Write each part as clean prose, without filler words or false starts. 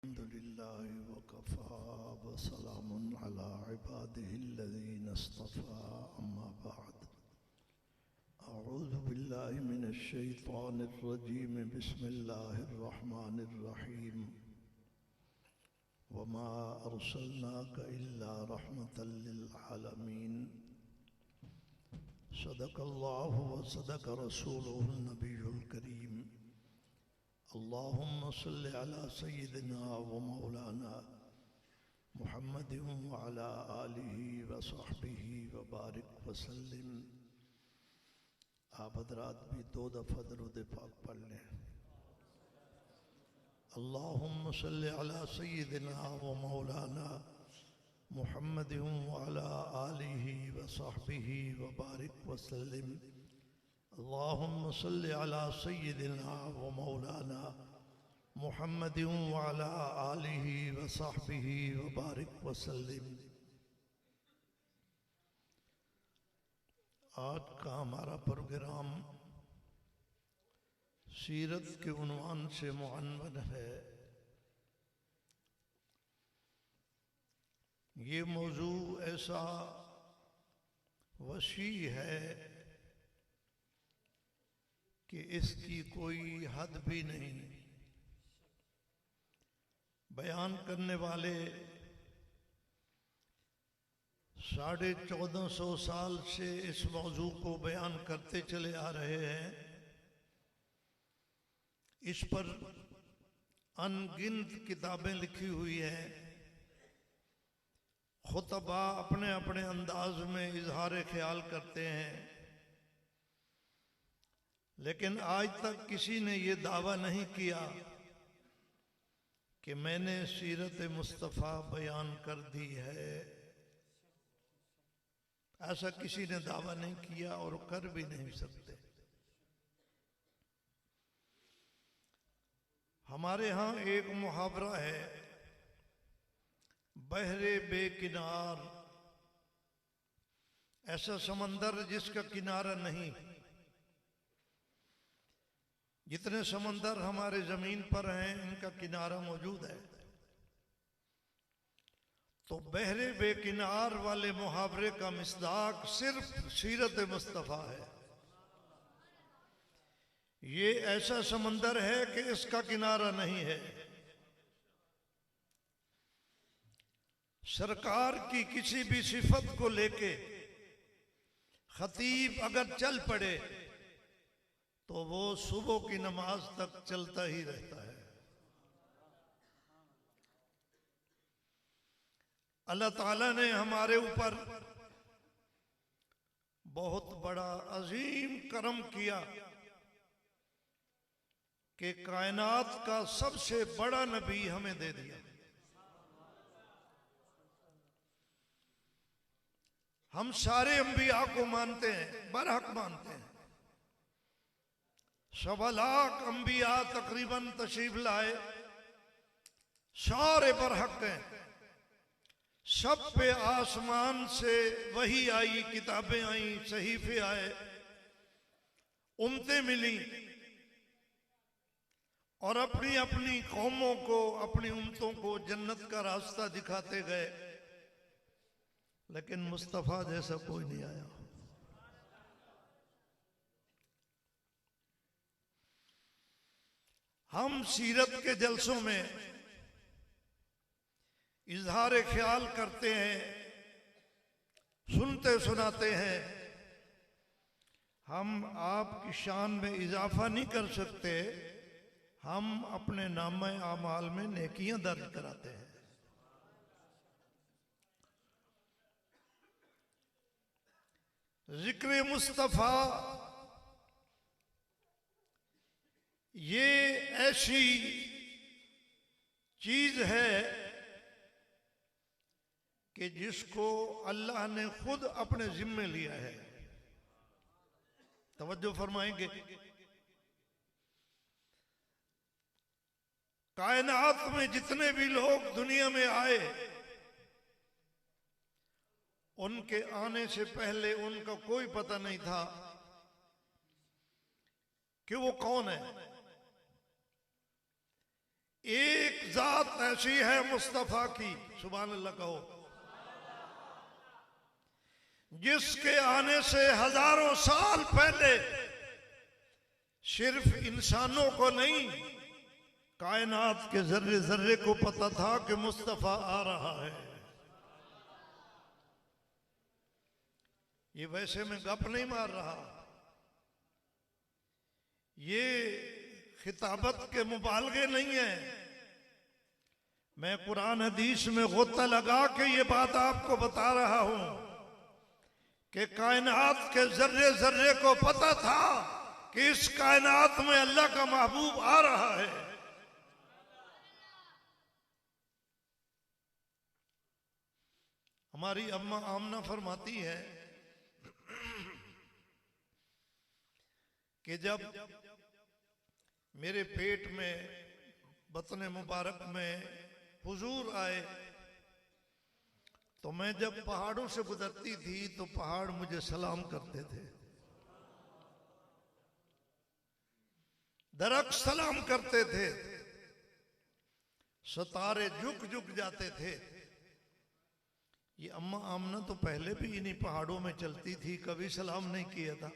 अल्हम्दुलिल्लाह वकफ़ा वसलामुन अला इबादिहिल्लज़ीना इस्तफ़ा अम्मा बअद अऊज़ु बिल्लाहि मिनश शैतानिर रजीम बिस्मिल्लाहिर रहमानिर रहीम वमा अर्सलनाका इल्ला रहमतल लिल आलमीन सदक़ल्लाहु व सदक़ रसूलुहुन नबियुल करीम अल्लाहुम्मा सल्लि अला सय्यिदिना व मौलाना मुहम्मदिन व अला आलिहि व सहबिहि व बारिक व सल्लिम। आप हज़रात भी दो दफ़ा दरूद पाक पढ़ लें। अल्लाहुम्मा सल्लि अला सय्यिदिना व मौलाना मुहम्मदिन व अला आलिहि व सहबिहि व बारिक व सल्लिम। अल्लाहुम्मा सल्लि अला सय्यिदिना व मौलाना मुहम्मदिन व अला आलिहि व सहबिहि व बारिक व सल्लिम। आज का हमारा प्रोग्राम सीरत के उन्वान से मुअन्वन है। ये मौजू ऐसा वसी है कि इसकी कोई हद भी नहीं। बयान करने वाले 1450 साल से इस मौजू को बयान करते चले आ रहे हैं। इस पर अनगिनत किताबें लिखी हुई हैं। खुतबा अपने अपने अंदाज में इजहार ख्याल करते हैं, लेकिन आज तक किसी ने ये दावा नहीं किया कि मैंने सीरत मुस्तफ़ा बयान कर दी है। ऐसा किसी ने दावा नहीं किया और कर भी नहीं सकते। हमारे यहाँ एक मुहावरा है, बहरे बेकिनार, ऐसा समंदर जिसका किनारा नहीं। जितने समंदर हमारे जमीन पर हैं, इनका किनारा मौजूद है। तो बहरे बेकिनार वाले मुहावरे का मिस्दाक सिर्फ सीरत मुस्तफ़ा है। ये ऐसा समंदर है कि इसका किनारा नहीं है। सरकार की किसी भी सिफत को लेके खतीब अगर चल पड़े तो वो सुबह की नमाज तक चलता ही रहता है। अल्लाह ताला ने हमारे ऊपर बहुत बड़ा अजीम करम किया कि कायनात का सबसे बड़ा नबी हमें दे दिया। हम सारे अंबिया को मानते हैं, बरहक मानते हैं। 1.25 लाख अंबिया तकरीबन तशरीफ लाए, सारे बरहक हैं। सब पे आसमान से वही आई, किताबें आई, सहीफे आए, उम्मतें मिली और अपनी अपनी कौमों को, अपनी उम्मतों को जन्नत का रास्ता दिखाते गए। लेकिन मुस्तफ़ा जैसा कोई नहीं आया। हम सीरत के जलसों में इजहार ख्याल करते हैं, सुनते सुनाते हैं। हम आपकी शान में इजाफा नहीं कर सकते। हम अपने नामे आमाल में नेकियां दर्ज कराते हैं। जिक्र मुस्तफ़ा ये ऐसी चीज है कि जिसको अल्लाह ने खुद अपने जिम्मे लिया है। तवज्जो फरमाएंगे। कायनात में जितने भी लोग दुनिया में आए, उनके आने से पहले उनका कोई पता नहीं था कि वो कौन है। एक जात ऐसी है मुस्तफा की, सुभान अल्लाह कहो, जिसके आने से हजारों साल पहले सिर्फ इंसानों को नहीं, कायनात के जर्रे जर्रे को पता था कि मुस्तफा आ रहा है। ये वैसे मैं गप नहीं मार रहा, ये खिताबत के मुबालगे नहीं है। मैं कुरान हदीस में गोता लगा के ये बात आपको बता रहा हूं कि कायनात के जर्रे जर्रे को पता था कि इस कायनात में अल्लाह का महबूब आ रहा है। हमारी अम्मा आमना फरमाती है कि जब मेरे पेट में बतन मुबारक में हुजूर आए तो मैं जब पहाड़ों से गुजरती थी तो पहाड़ मुझे सलाम करते थे, दरख्त सलाम करते थे, सितारे झुक झुक जाते थे। ये अम्मा आमना तो पहले भी इन्हीं पहाड़ों में चलती थी, कभी सलाम नहीं किया था।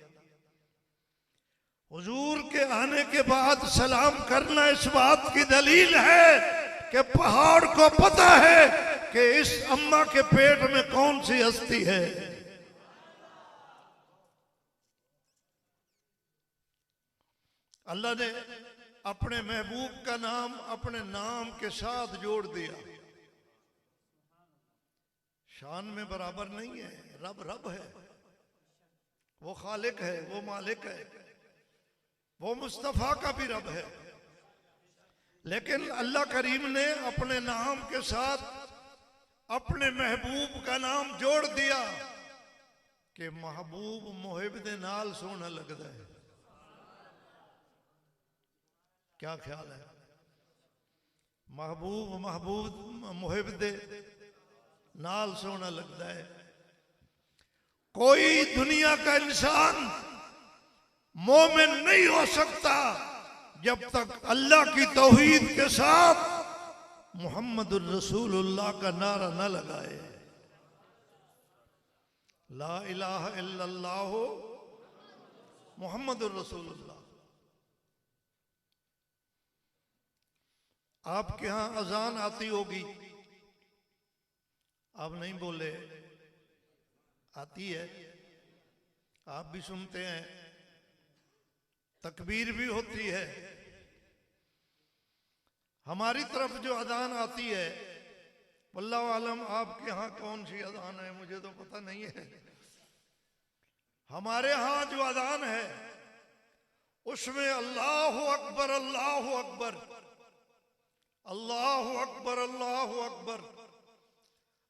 हुजूर के आने के बाद सलाम करना इस बात की दलील है कि पहाड़ को पता है कि इस अम्मा के पेट में कौन सी हस्ती है। अल्लाह ने अपने महबूब का नाम अपने नाम के साथ जोड़ दिया। शान में बराबर नहीं है, रब रब है, वो खालिक है, वो मालिक है, वो मुस्तफा का भी रब है। लेकिन अल्लाह करीम ने अपने नाम के साथ अपने महबूब का नाम जोड़ दिया कि महबूब मुहिब दे नाल सोना लगता है। क्या ख्याल है? महबूब महबूब मुहिब दे नाल सोना लगता है। कोई दुनिया का इंसान मोमिन नहीं हो सकता जब तक अल्लाह की तौहीद के साथ मुहम्मदुर रसूलुल्लाह का नारा न लगाए। ला इलाहा इल्लल्लाह मुहम्मदुर रसूलुल्लाह। आपके यहां अजान आती होगी, आप नहीं बोले, आती है, आप भी सुनते हैं, तकबीर भी होती है। हमारी तरफ जो अजान आती है, वल्लाहु आलम आपके यहाँ कौन सी अजान है मुझे तो पता नहीं है। हमारे यहाँ जो अजान है उसमें अल्लाहु अकबर अल्लाहु अकबर अल्लाहु अकबर अल्लाहु अकबर,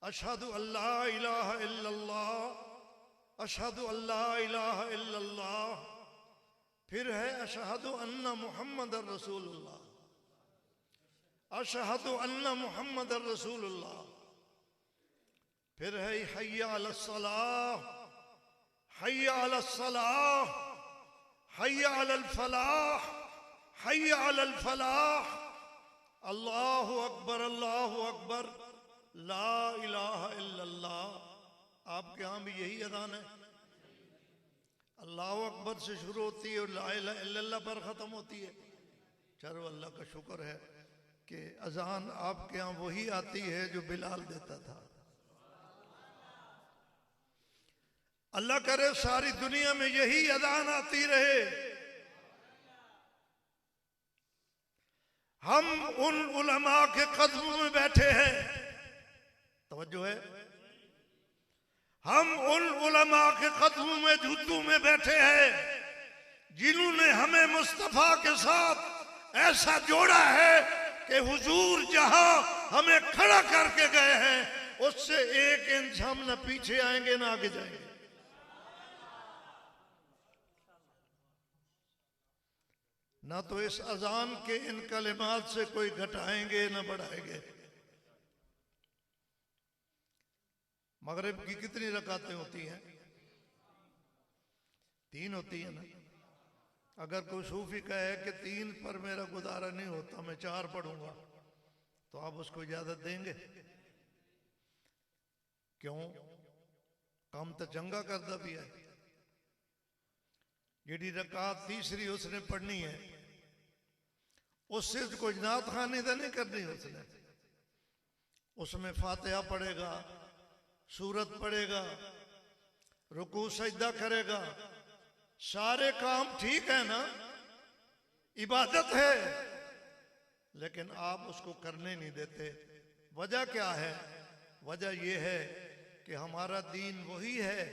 अशहदु अल्ला इलाहा इल्लल्लाह अशहदु अल्ला इलाहा इल्लल्लाह, फिर है अशहदु अन्ना मुहम्मदर रसूलुल्लाह अशहदु अन्ना मुहम्मदर रसूलुल्लाह, फिर है हय्या अलस सलाह हय्या अलस सलाह हय्या अलल फलाह हय्या अलल फलाह, अल्लाहु अकबर ला इलाहा इल्लल्लाह। आपके यहाँ भी यही अज़ान है? अल्लाहु अकबर से शुरू होती है और ला इलाहा इल्लल्लाह पर ख़त्म होती है। चलो अल्लाह का शुक्र है कि अज़ान आपके यहाँ वही आती है जो बिलाल देता था। अल्लाह करे सारी दुनिया में यही अज़ान आती रहे। हम उन उलमा के कदम में बैठे हैं, तवज्जो है, हम उन उलमा के कदम में जुत्तू में बैठे हैं जिन्होंने हमें मुस्तफा के साथ ऐसा जोड़ा है कि हुजूर जहां हमें खड़ा करके गए हैं उससे एक इंच हम न पीछे आएंगे न आगे जाएंगे। ना तो इस अजान के इन कलिमात से कोई घटाएंगे न बढ़ाएंगे। मगरिब की कितनी रकातें होती हैं? 3 होती है ना। अगर कोई सूफी कहे कि 3 पर मेरा गुजारा नहीं होता, मैं 4 पढ़ूंगा, तो आप उसको इजाजत देंगे? क्यों? काम तो चंगा करता भी है। जिहड़ी रकात तीसरी उसने पढ़नी है, उससे कोई नात खानी तो नहीं करनी उसने। उसमें फातिहा पढ़ेगा, सूरत पढ़ेगा, रुकू सजदा करेगा, सारे काम ठीक है ना, इबादत है, लेकिन आप उसको करने नहीं देते। वजह क्या है? वजह यह है कि हमारा दीन वही है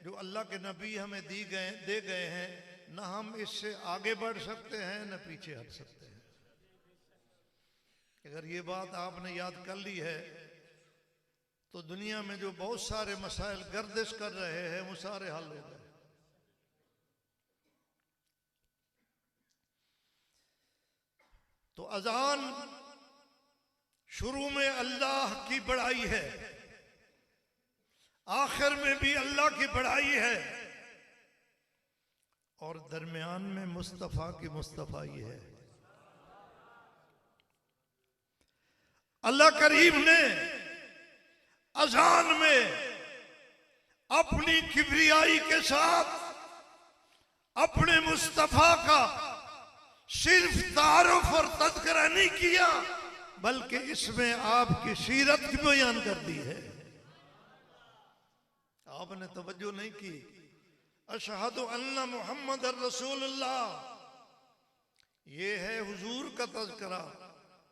जो अल्लाह के नबी हमें दे गए हैं। न हम इससे आगे बढ़ सकते हैं न पीछे हट सकते हैं। अगर ये बात आपने याद कर ली है तो दुनिया में जो बहुत सारे मसाइल गर्दिश कर रहे हैं वो सारे हल हो गए। तो अजान शुरू में अल्लाह की बड़ाई है, आखिर में भी अल्लाह की बड़ाई है, और दरमियान में मुस्तफा की मुस्तफाई है। अल्लाह करीम ने अजान में अपनी किबरियाई के साथ अपने मुस्तफा का सिर्फ तारुफ और तज़किरा नहीं किया, बल्कि इसमें आपकी सीरत की बयान कर दी है। आपने तवज्जो नहीं की। अशहदु अन्ना मुहम्मद रसूलुल्लाह, ये है हुजूर का तज़किरा,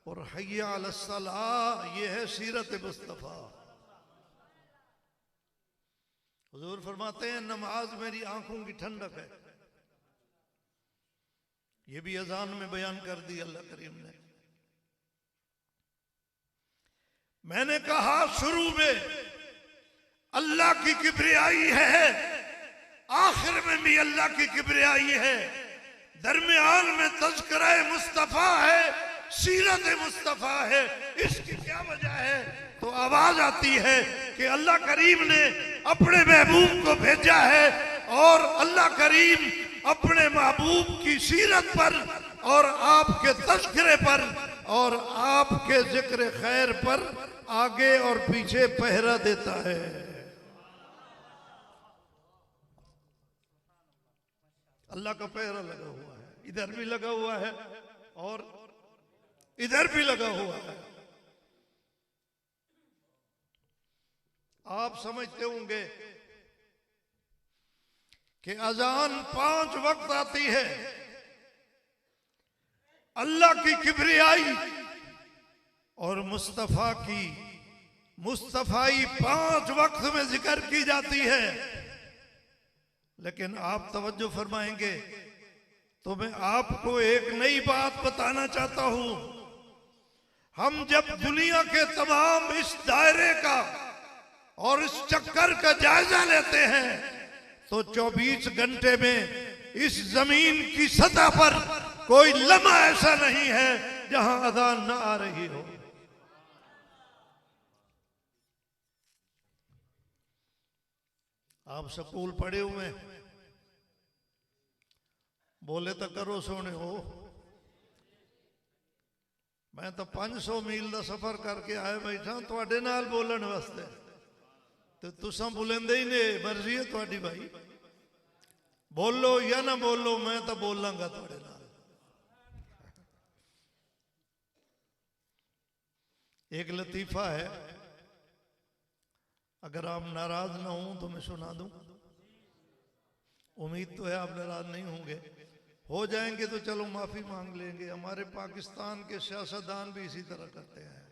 और हय्या अलस्सलाह ये है सीरत मुस्तफा। हुजूर फरमाते हैं नमाज मेरी आंखों की ठंडक है। ये भी अजान में बयान कर दी अल्लाह करीम ने। मैंने कहा शुरू में अल्लाह की किबरियाई है, आखिर में भी अल्लाह की किबरियाई है, दरमियान में तज़किरा मुस्तफा है, सीरत मुस्तफा है। इसकी क्या वजह है? तो आवाज आती है कि अल्लाह करीम ने अपने महबूब को भेजा है, और अल्लाह करीम अपने महबूब की सीरत पर और आपके तज़किरे पर और आपके जिक्र खैर पर आगे और पीछे पहरा देता है। अल्लाह का पहरा लगा हुआ है, इधर भी लगा हुआ है और इधर भी लगा हुआ है। आप समझते होंगे कि अजान 5 वक्त आती है। अल्लाह की किबरियाई और मुस्तफा की मुस्तफाई 5 वक्त में जिक्र की जाती है। लेकिन आप तवज्जो फरमाएंगे तो मैं आपको एक नई बात बताना चाहता हूं। हम जब दुनिया के तमाम इस दायरे का और इस चक्कर का जायजा लेते हैं तो 24 घंटे में इस जमीन की सतह पर कोई लम्हा ऐसा नहीं है जहां अजान न आ रही हो। आप स्कूल पढ़े हुए, बोले तो करो सोने हो। मैं तो 500 मील का सफर करके आए बैठा थोड़े नाल बोलने वास्ते, तो तुसा बुलेंदे ही नहीं। मर्जी है थोड़ी भाई, बोलो या ना बोलो, मैं तो बोलांगा थोड़े नाल। एक लतीफा है, अगर आप नाराज ना हो तो मैं सुना दूं। उम्मीद तो है आप नाराज नहीं होंगे। हो जाएंगे तो चलो माफी मांग लेंगे। हमारे पाकिस्तान के सियासतदान भी इसी तरह करते हैं,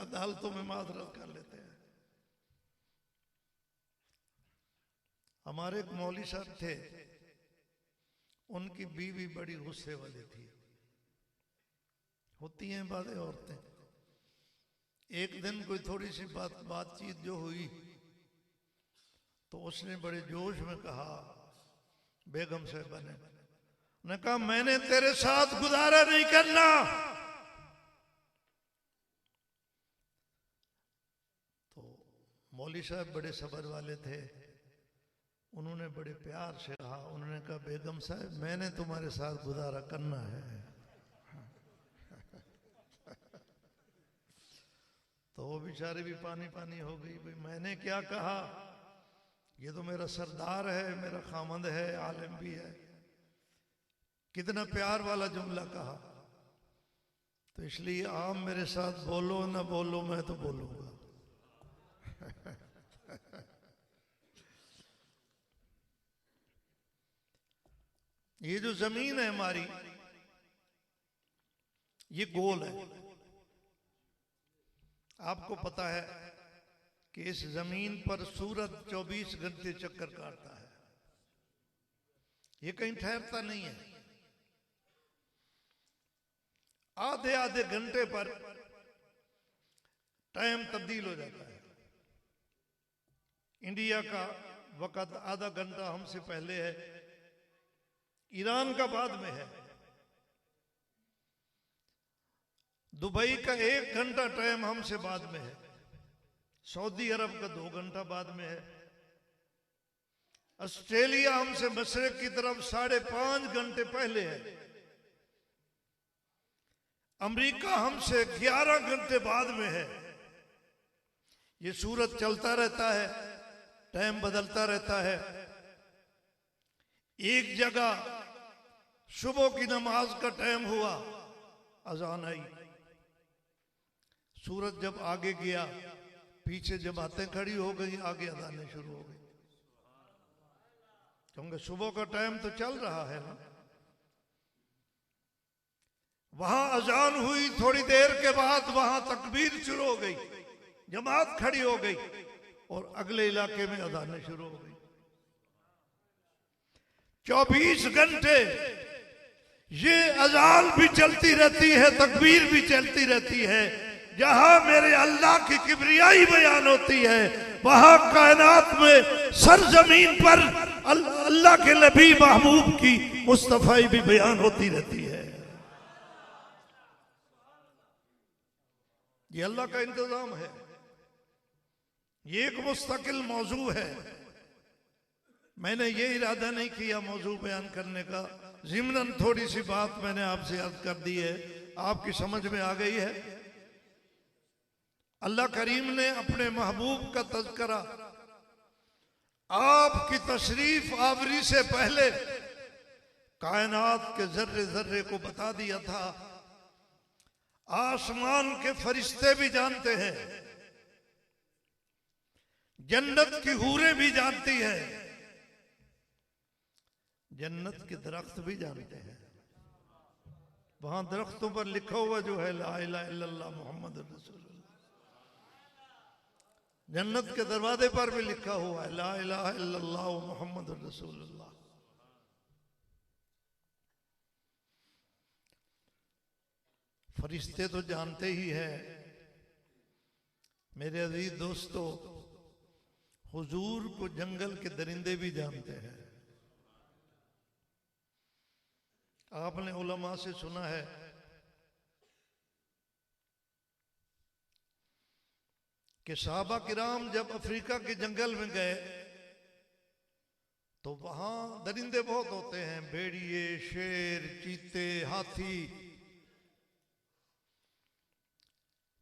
अदालतों में माजरत कर लेते हैं। हमारे एक मौलवी साहब थे, उनकी बीवी बड़ी गुस्से वाली थी। होती हैं बातें औरतें। एक दिन कोई थोड़ी सी बातचीत जो हुई तो उसने बड़े जोश में कहा, बेगम साहबा ने कहा मैंने तेरे साथ गुजारा नहीं करना। तो मौलवी साहब बड़े सब्र वाले थे, उन्होंने बड़े प्यार से कहा, उन्होंने कहा बेगम साहब मैंने तुम्हारे साथ गुजारा करना है। तो वो बेचारे भी पानी पानी हो गई, भाई मैंने क्या कहा, ये तो मेरा सरदार है, मेरा खामंद है, आलिम भी है, कितना प्यार वाला जुमला कहा। तो इसलिए आप मेरे साथ बोलो ना बोलो, मैं तो बोलूंगा। ये जो जमीन है हमारी, ये गोल है। आपको पता है कि इस जमीन पर सूरज 24 घंटे चक्कर काटता है, ये कहीं ठहरता नहीं है। आधे आधे घंटे पर टाइम तब्दील हो जाता है। इंडिया का वक्त आधा घंटा हमसे पहले है, ईरान का बाद में है, दुबई का 1 घंटा टाइम हमसे बाद में है, सऊदी अरब का 2 घंटा बाद में है, ऑस्ट्रेलिया हमसे मशरिक की तरफ 5.5 घंटे पहले है, अमेरिका हमसे 11 घंटे बाद में है। ये सूरज चलता रहता है, टाइम बदलता रहता है। एक जगह सुबह की नमाज का टाइम हुआ, अजान आई, सूरज जब आगे गया, पीछे जमातें खड़ी हो गई, आगे अजानें शुरू हो गई, क्योंकि सुबह का टाइम तो चल रहा है ना। वहां अजान हुई, थोड़ी देर के बाद वहां तकबीर शुरू हो गई, जमात खड़ी हो गई, और अगले इलाके में अजानें शुरू हो गई। 24 घंटे ये अजान भी चलती रहती है, तकबीर भी चलती रहती है। जहां मेरे अल्लाह की किबरियाई बयान होती है, वहां कायनात में सरजमीन पर अल्लाह के नबी महबूब की मुस्तफाई भी बयान होती रहती है। ये अल्लाह का इंतजाम है, ये एक मुस्तकिल मौजू है। मैंने ये इरादा नहीं किया मौजू बयान करने का, ज़िम्नन थोड़ी सी बात मैंने आपसे अर्ज कर दी है, आपकी समझ में आ गई है। अल्लाह करीम ने अपने महबूब का तज़किरा आपकी तशरीफ आवरी से पहले कायनात के जर्रे जर्रे को बता दिया था। आसमान के फरिश्ते भी जानते हैं, जन्नत की हूरें भी जानती है, जन्नत के दरख्त भी जानते हैं। वहां दरख्तों पर लिखा हुआ जो है ला इलाहा इल्लल्लाह मुहम्मद रसूलुल्लाह। जन्नत के दरवाजे पर भी लिखा हुआ है ला इलाहा इल्लल्लाह मुहम्मद रसूलुल्लाह। फरिश्ते तो जानते ही है। मेरे अजीज दोस्तों, हुजूर को जंगल के दरिंदे भी जानते हैं। आपने उलमा से सुना है कि सहाबा किराम जब अफ्रीका के जंगल में गए तो वहां दरिंदे बहुत होते हैं, भेड़िए, शेर, चीते, हाथी।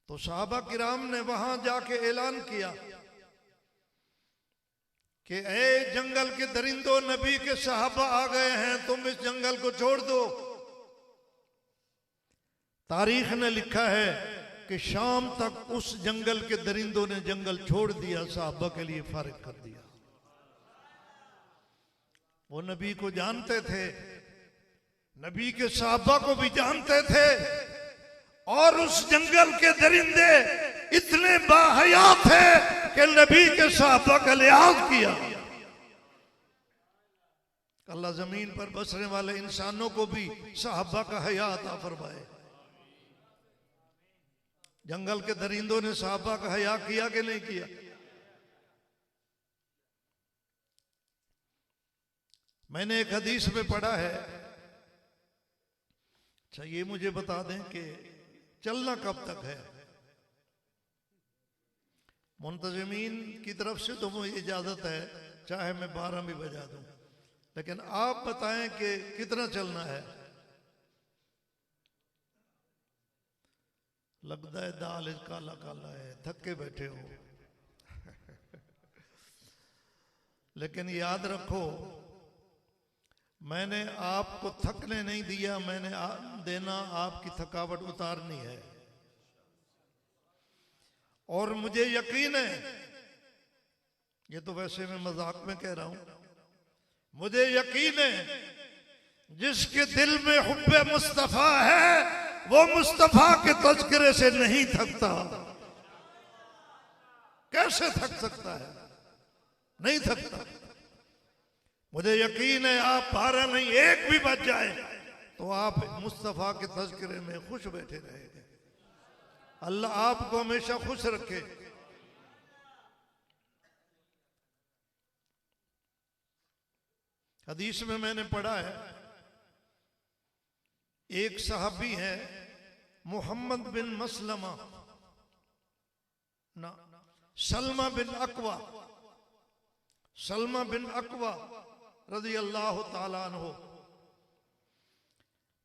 तो सहाबा किराम ने वहां जाके ऐलान किया कि ए जंगल के दरिंदों, नबी के सहाबा आ गए हैं, तुम इस जंगल को छोड़ दो। तारीख ने लिखा है कि शाम तक उस जंगल के दरिंदों ने जंगल छोड़ दिया, सहाबा के लिए फारिग कर दिया। वो नबी को जानते थे, नबी के सहाबा को भी जानते थे, और उस जंगल के दरिंदे इतने बाहया थे कि नबी के सहाबा का लिहाज किया। अल्लाह जमीन पर बसने वाले इंसानों को भी सहाबा का हया अता फरमाए। जंगल के दरिंदों ने सहाबा का हया किया कि नहीं किया? मैंने एक हदीस में पढ़ा है, अच्छा ये मुझे बता दें कि चलना कब तक है? मुंतज़िमीन की तरफ से तो मुझे इजाजत है चाहे मैं 12 भी बजा दूं, लेकिन आप बताएं कि कितना चलना है। लगता है दाल काला काला है, थके बैठे हो। लेकिन याद रखो, मैंने आपको थकने नहीं दिया, मैंने देना आपकी थकावट उतारनी है। और मुझे यकीन है, ये तो वैसे मैं मजाक में कह रहा हूं, मुझे यकीन है जिसके दिल में हुब्बे मुस्तफा है वो मुस्तफा के तज़किरे से नहीं थकता। कैसे थक सकता है? नहीं थकता। मुझे यकीन है आप 12 नहीं 1 भी बच जाए तो आप मुस्तफा के तज़किरे में खुश बैठे रहेंगे। अल्लाह आपको हमेशा खुश रखे। हदीस में मैंने पढ़ा है, एक सहाबी है मोहम्मद बिन मसलमा ना सलमा बिन अकवा, सलमा बिन अकवा रज़ी अल्लाह ताला अन्हु।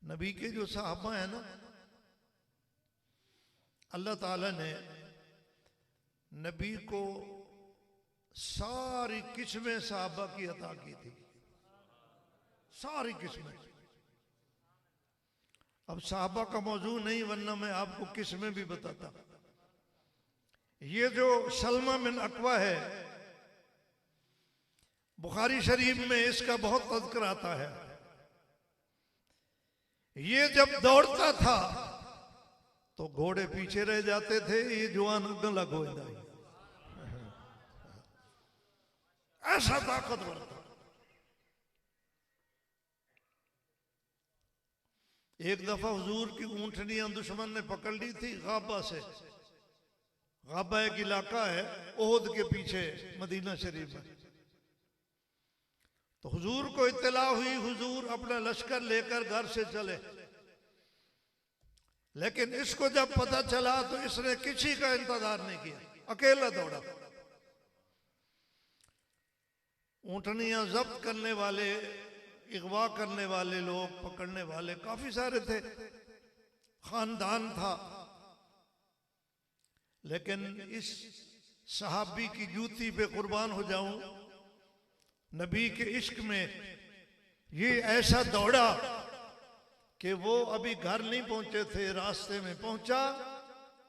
नबी के जो सहाबा है ना, अल्लाह ताला ने नबी को सारी किस्में सहाबा की अता की थी, सारी किस्में। अब सहाबा का मौजू नहीं, वरना मैं आपको किस्में भी बताता। ये जो सलमा बिन अकवा है, बुखारी शरीफ में इसका बहुत तज़किर आता है। ये जब दौड़ता था तो घोड़े पीछे रह जाते थे, ये जवान लग हो जाए, ऐसा ताकतवर था। एक दफा हुजूर की ऊंटनियां दुश्मन ने पकड़ ली थी गाबा से। गाबा एक इलाका है ओहद के पीछे मदीना शरीफ में। तो हुजूर को इत्तला हुई, हुजूर अपना लश्कर लेकर घर से चले, लेकिन इसको जब पता चला तो इसने किसी का इंतजार नहीं किया, अकेला दौड़ा। ऊंटनियां जब्त करने वाले, इगवा करने वाले लोग, पकड़ने वाले काफी सारे थे, खानदान था। लेकिन इस सहाबी की जूती पे कुर्बान हो जाऊं, नबी के इश्क में ये ऐसा दौड़ा कि वो अभी घर नहीं पहुंचे थे, रास्ते में पहुंचा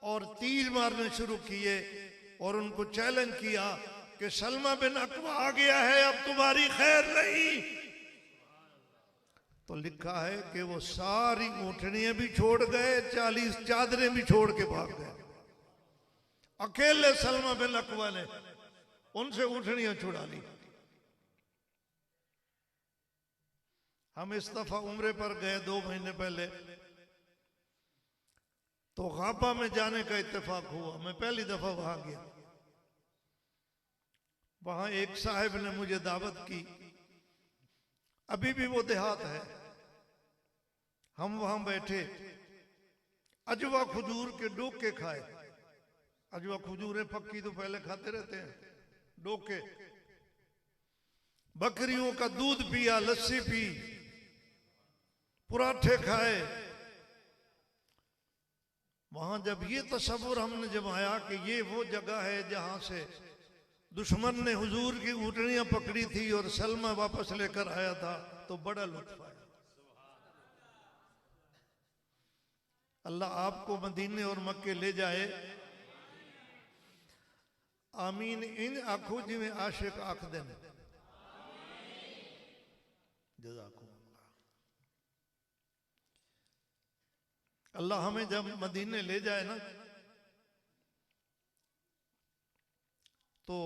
और तीर मारने शुरू किए और उनको चैलेंज किया कि सलमा बिन अकवा आ गया है, अब तुम्हारी खैर नहीं। तो लिखा है कि वो सारी ऊँटनियां भी छोड़ गए, 40 चादरें भी छोड़ के भाग गए। अकेले सलमा बिन अकवा ने उनसे ऊँटनियां छुड़ा ली। हम इस दफा उम्रे पर गए 2 महीने पहले, तो गाबा में जाने का इत्तेफाक हुआ। मैं पहली दफा वहां गया। वहां एक साहिब ने मुझे दावत की, अभी भी वो देहात है। हम वहां बैठे, अजवा खजूर के डोके खाए। अजवा खजूरें पक्की तो पहले खाते रहते हैं, डोके। बकरियों का दूध पिया, लस्सी पी, पराठे खाए। वहां जब ये तसव्वुर हमने जमाया कि ये वो जगह है जहां से दुश्मन ने हुजूर की ऊँटनियां पकड़ी थी और सलमा वापस लेकर आया था, तो बड़ा लुत्फ आया। अल्लाह आपको मदीने और मक्के ले जाए। आमीन। इन आखो जिमें आशिक आख दें। जज़ाकुम। अल्लाह हमें जब मदीने ले जाए ना, तो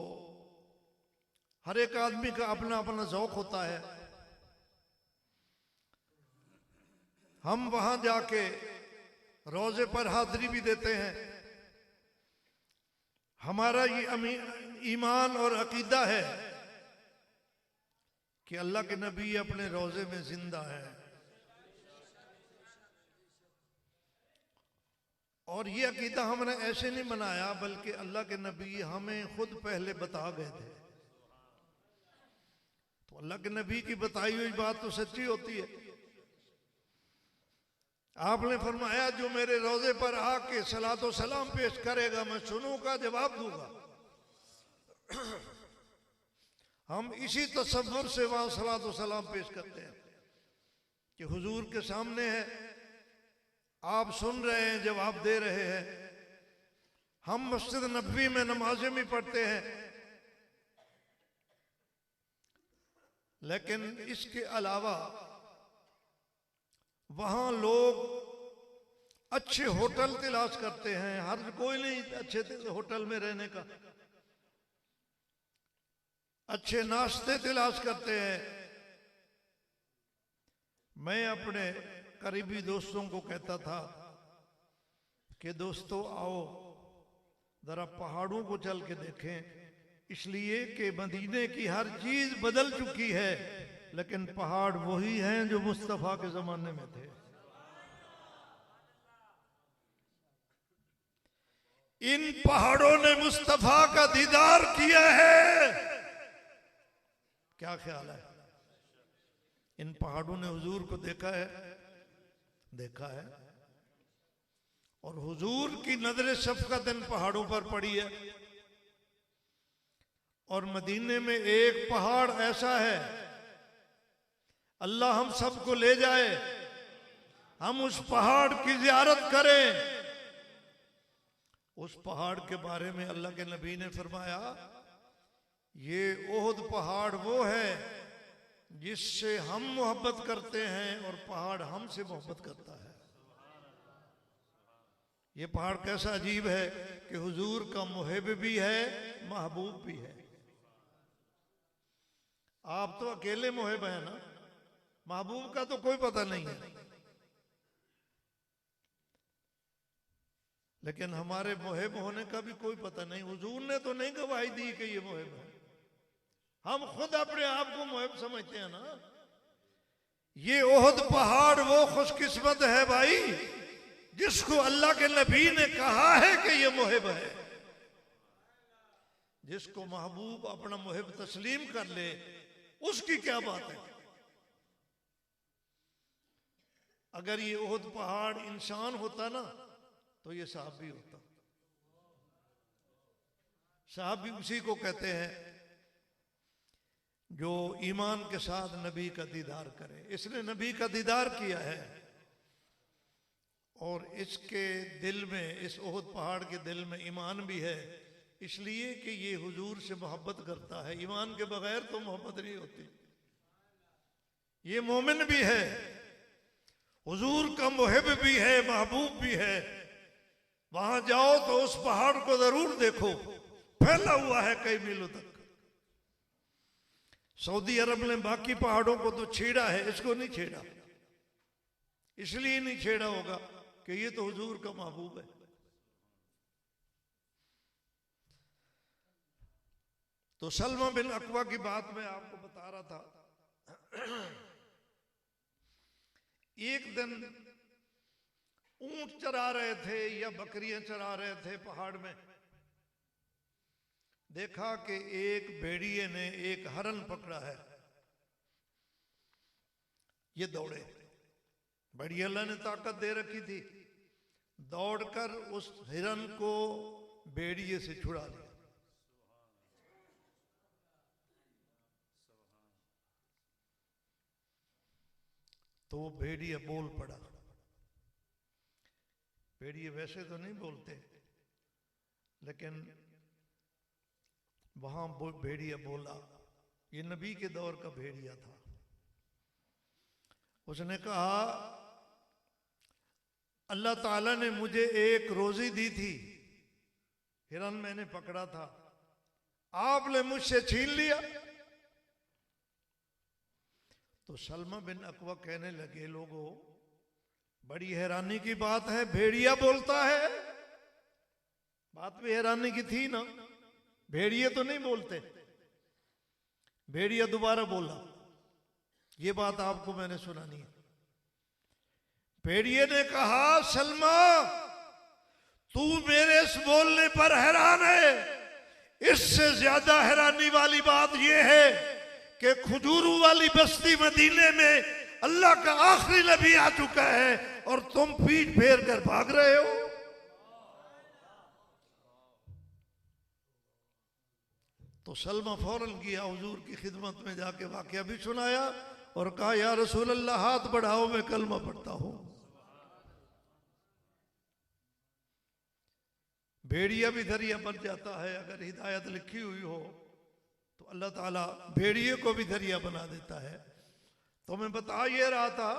हर एक आदमी का अपना अपना ज़ौक़ होता है। हम वहां जाके रोजे पर हाजिरी भी देते हैं। हमारा ये ईमान और अकीदा है कि अल्लाह के नबी अपने रोजे में जिंदा है। और ये अकीदा हमने ऐसे नहीं बनाया, बल्कि अल्लाह के नबी हमें खुद पहले बता गए थे। तो अल्लाह के नबी की बताई हुई बात तो सच्ची होती है। आपने फरमाया जो मेरे रोजे पर आके सलातो सलाम पेश करेगा मैं सुनूंगा, जवाब दूंगा। हम इसी तसव्वुर से वहां सलातो सलाम पेश करते हैं कि हुजूर के सामने है, आप सुन रहे हैं, जवाब दे रहे हैं। हम मस्जिद नबवी में नमाजें भी पढ़ते हैं, लेकिन इसके अलावा वहां लोग अच्छे होटल तलाश करते हैं। हर कोई नहीं अच्छे होटल में रहने का, अच्छे नाश्ते तलाश करते हैं। मैं अपने करीबी दोस्तों को कहता था कि दोस्तों आओ जरा पहाड़ों को चल के देखें, इसलिए कि मदीने की हर चीज बदल चुकी है, लेकिन पहाड़ वही हैं जो मुस्तफा के जमाने में थे। इन पहाड़ों ने मुस्तफा का दीदार किया है। क्या ख्याल है? इन पहाड़ों ने हुजूर को देखा है, देखा है। और हुजूर की नजर शफकत इन पहाड़ों पर पड़ी है। और मदीने में एक पहाड़ ऐसा है, अल्लाह हम सबको ले जाए, हम उस पहाड़ की जियारत करें। उस पहाड़ के बारे में अल्लाह के नबी ने फरमाया, ये ओहद पहाड़ वो है जिससे हम मोहब्बत करते हैं और पहाड़ हमसे मोहब्बत करता है। ये पहाड़ कैसा अजीब है कि हुजूर का मुहिब भी है, महबूब भी है। आप तो अकेले मुहिब हैं ना, महबूब का तो कोई पता नहीं है। लेकिन हमारे मुहिब होने का भी कोई पता नहीं। हुजूर ने तो नहीं गवाही दी कि ये मुहिब है, हम खुद अपने आप को मुहिब समझते हैं ना। ये ओहद पहाड़ वो खुशकिस्मत है भाई जिसको अल्लाह के नबी ने कहा है कि ये मुहिब है। जिसको महबूब अपना मुहिब तस्लीम कर ले, उसकी क्या बात है। अगर ये ओहद पहाड़ इंसान होता ना तो ये सहाबी होता। सहाबी उसी को कहते हैं जो ईमान के साथ नबी का दीदार करे। इसने नबी का दीदार किया है और इसके दिल में, इस ओहद पहाड़ के दिल में ईमान भी है, इसलिए कि ये हुजूर से मोहब्बत करता है। ईमान के बगैर तो मोहब्बत नहीं होती। ये मोमिन भी है, हुजूर का मुहिब भी है, महबूब भी है। वहां जाओ तो उस पहाड़ को जरूर देखो, फैला हुआ है कई मीलों तक। सऊदी अरब ने बाकी पहाड़ों को तो छेड़ा है, इसको नहीं छेड़ा। इसलिए नहीं छेड़ा होगा कि ये तो हुजूर का महबूब है। तो सलमा बिन अकवा की बात मैं आपको बता रहा था। एक दिन ऊंट चरा रहे थे या बकरियां चरा रहे थे पहाड़ में। देखा कि एक भेड़िए ने एक हरन पकड़ा है। ये दौड़े, बड़ी अल्लाह ने ताकत दे रखी थी, दौड़कर उस हिरन को भेड़िए से छुड़ा लिया। तो वो भेड़िया बोल पड़ा। भेड़िए वैसे तो नहीं बोलते, लेकिन वहां भेड़िया बोला। ये नबी के दौर का भेड़िया था। उसने कहा, अल्लाह ताला ने मुझे एक रोजी दी थी, हिरन मैंने पकड़ा था, आपने मुझसे छीन लिया। तो सलमा बिन अकवा कहने लगे, लोगों बड़ी हैरानी की बात है, भेड़िया बोलता है। बात भी हैरानी की थी ना, भेड़िए तो नहीं बोलते। भेड़िया दोबारा बोला, ये बात आपको मैंने सुनानी है। भेड़िए ने कहा, सलमा तू मेरे इस बोलने पर हैरान है, इससे ज्यादा हैरानी वाली बात यह है कि खजूरों वाली बस्ती मदीने में अल्लाह का आखिरी नबी आ चुका है और तुम पीठ फेर कर भाग रहे हो। तो सलमा फौरन किया, हुजूर की खिदमत में जाके वाकया भी सुनाया और कहा, या रसूल अल्लाह हाथ बढ़ाओ, मैं कलमा पढ़ता हूं। भेड़िया भी दरिया बन जाता है, अगर हिदायत लिखी हुई हो तो अल्लाह ताला भेड़िए को भी दरिया बना देता है। तो मैं बता ये रहा था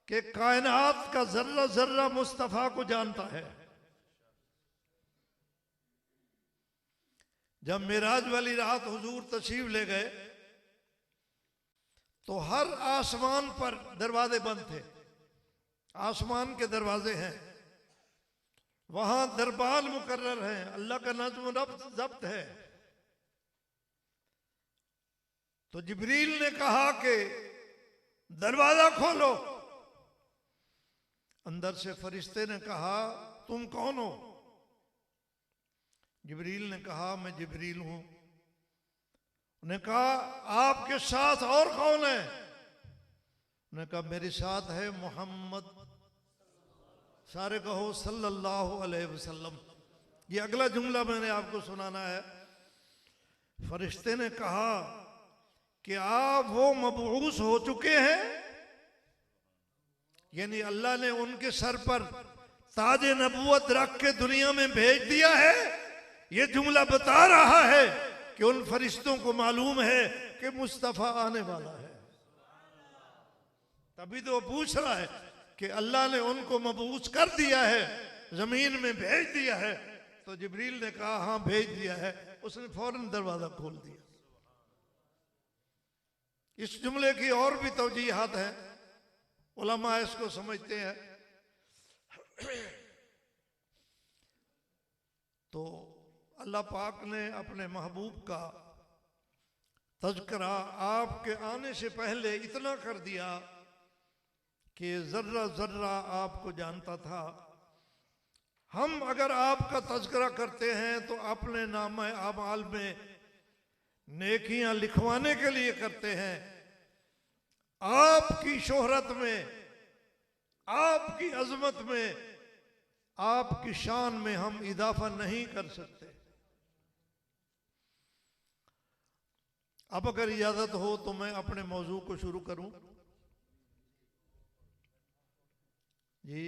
कि कायनात का जर्रा जर्रा मुस्तफा को जानता है। जब मेराज वाली रात हुजूर तशरीफ ले गए तो हर आसमान पर दरवाजे बंद थे। आसमान के दरवाजे हैं, वहां दरबार मुकर्रर हैं, अल्लाह का नज़्म ज़ब्त है। तो जिब्रील ने कहा कि दरवाजा खोलो। अंदर से फरिश्ते ने कहा, तुम कौन हो? जिब्रील ने कहा, मैं जिब्रील हूं। उन्हें कहा, आपके साथ और कौन है? उन्हें कहा, मेरे साथ है मोहम्मद। सारे कहो सल्लल्लाहु अलैहि वसल्लम। ये अगला जुमला मैंने आपको सुनाना है। फरिश्ते ने कहा कि आप वो मबऊस हो चुके हैं, यानी अल्लाह ने उनके सर पर ताज नबूवत रख के दुनिया में भेज दिया है। ये जुमला बता रहा है कि उन फरिश्तों को मालूम है कि मुस्तफा आने वाला है। तभी तो वो पूछ रहा है कि अल्लाह ने उनको मबूस कर दिया है, जमीन में भेज दिया है। तो जिब्रील ने कहा, हाँ भेज दिया है। उसने फौरन दरवाजा खोल दिया। इस जुमले की और भी तौजीहात हैं, उलमा इसको समझते हैं। तो अल्लाह पाक ने अपने महबूब का तज़किरा आपके आने से पहले इतना कर दिया कि जर्रा जर्रा आपको जानता था। हम अगर आपका तज़किरा करते हैं तो अपने नामे आमाल में नेकियां लिखवाने के लिए करते हैं। आपकी शोहरत में, आपकी अजमत में, आपकी शान में हम इजाफा नहीं कर सकते। अब अगर इजाजत हो तो मैं अपने मौजू को शुरू करूं। जी,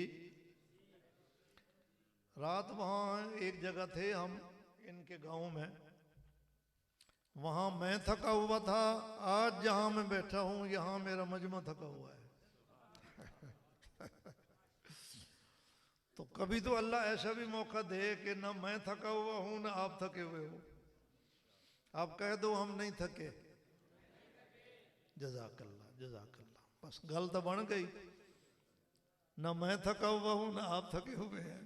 रात वहां एक जगह थे हम, इनके गांव में। वहां मैं थका हुआ था। आज जहां मैं बैठा हूं यहां मेरा मजमा थका हुआ है। तो कभी तो अल्लाह ऐसा भी मौका दे कि ना मैं थका हुआ हूं ना आप थके हुए हो। आप कह दो हम नहीं थके। जज़ाकल्लाह जज़ाकल्लाह। बस गल तो बन गई। ना मैं थका हुआ हूं ना आप थके हुए हैं।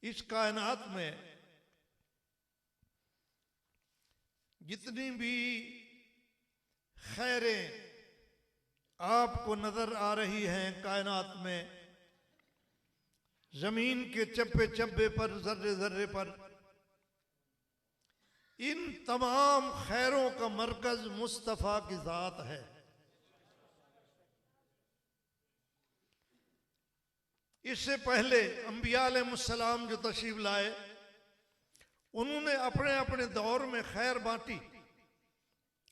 इस कायनात में जितनी भी खैरें आपको नजर आ रही हैं कायनात में, जमीन के चप्पे चप्पे पर, जर्रे जर्रे पर, इन तमाम खैरों का मरकज मुस्तफा की जात है। इससे पहले अंबिया अलैहिस्सलाम जो तशरीफ लाए, उन्होंने अपने अपने दौर में खैर बांटी।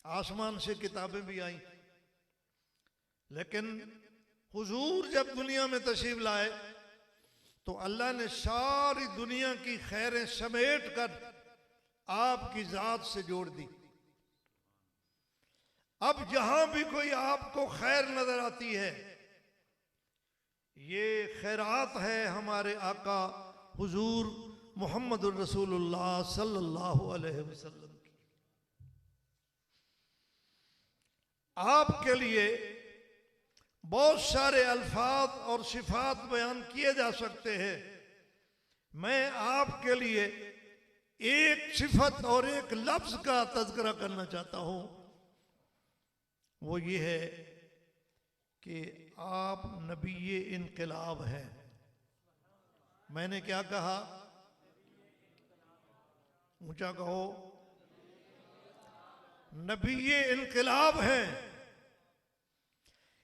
आसमान से किताबें भी आई, लेकिन हुजूर जब दुनिया में तशरीफ लाए तो अल्लाह ने सारी दुनिया की खैरें समेट कर आपकी जात से जोड़ दी। अब जहां भी कोई आपको खैर नजर आती है, ये खैरात है हमारे आका हुजूर मुहम्मदुर रसूलुल्लाह सल्लल्लाहु अलैहि वसल्लम की। आपके लिए बहुत सारे अल्फाज और सिफात बयान किए जा सकते हैं। मैं आपके लिए एक सिफत और एक लफ्ज का तज़किरा करना चाहता हूं। वो ये है कि आप नबी इनकलाब हैं। मैंने क्या कहा? ऊंचा कहो। नबी ये इनकलाब है,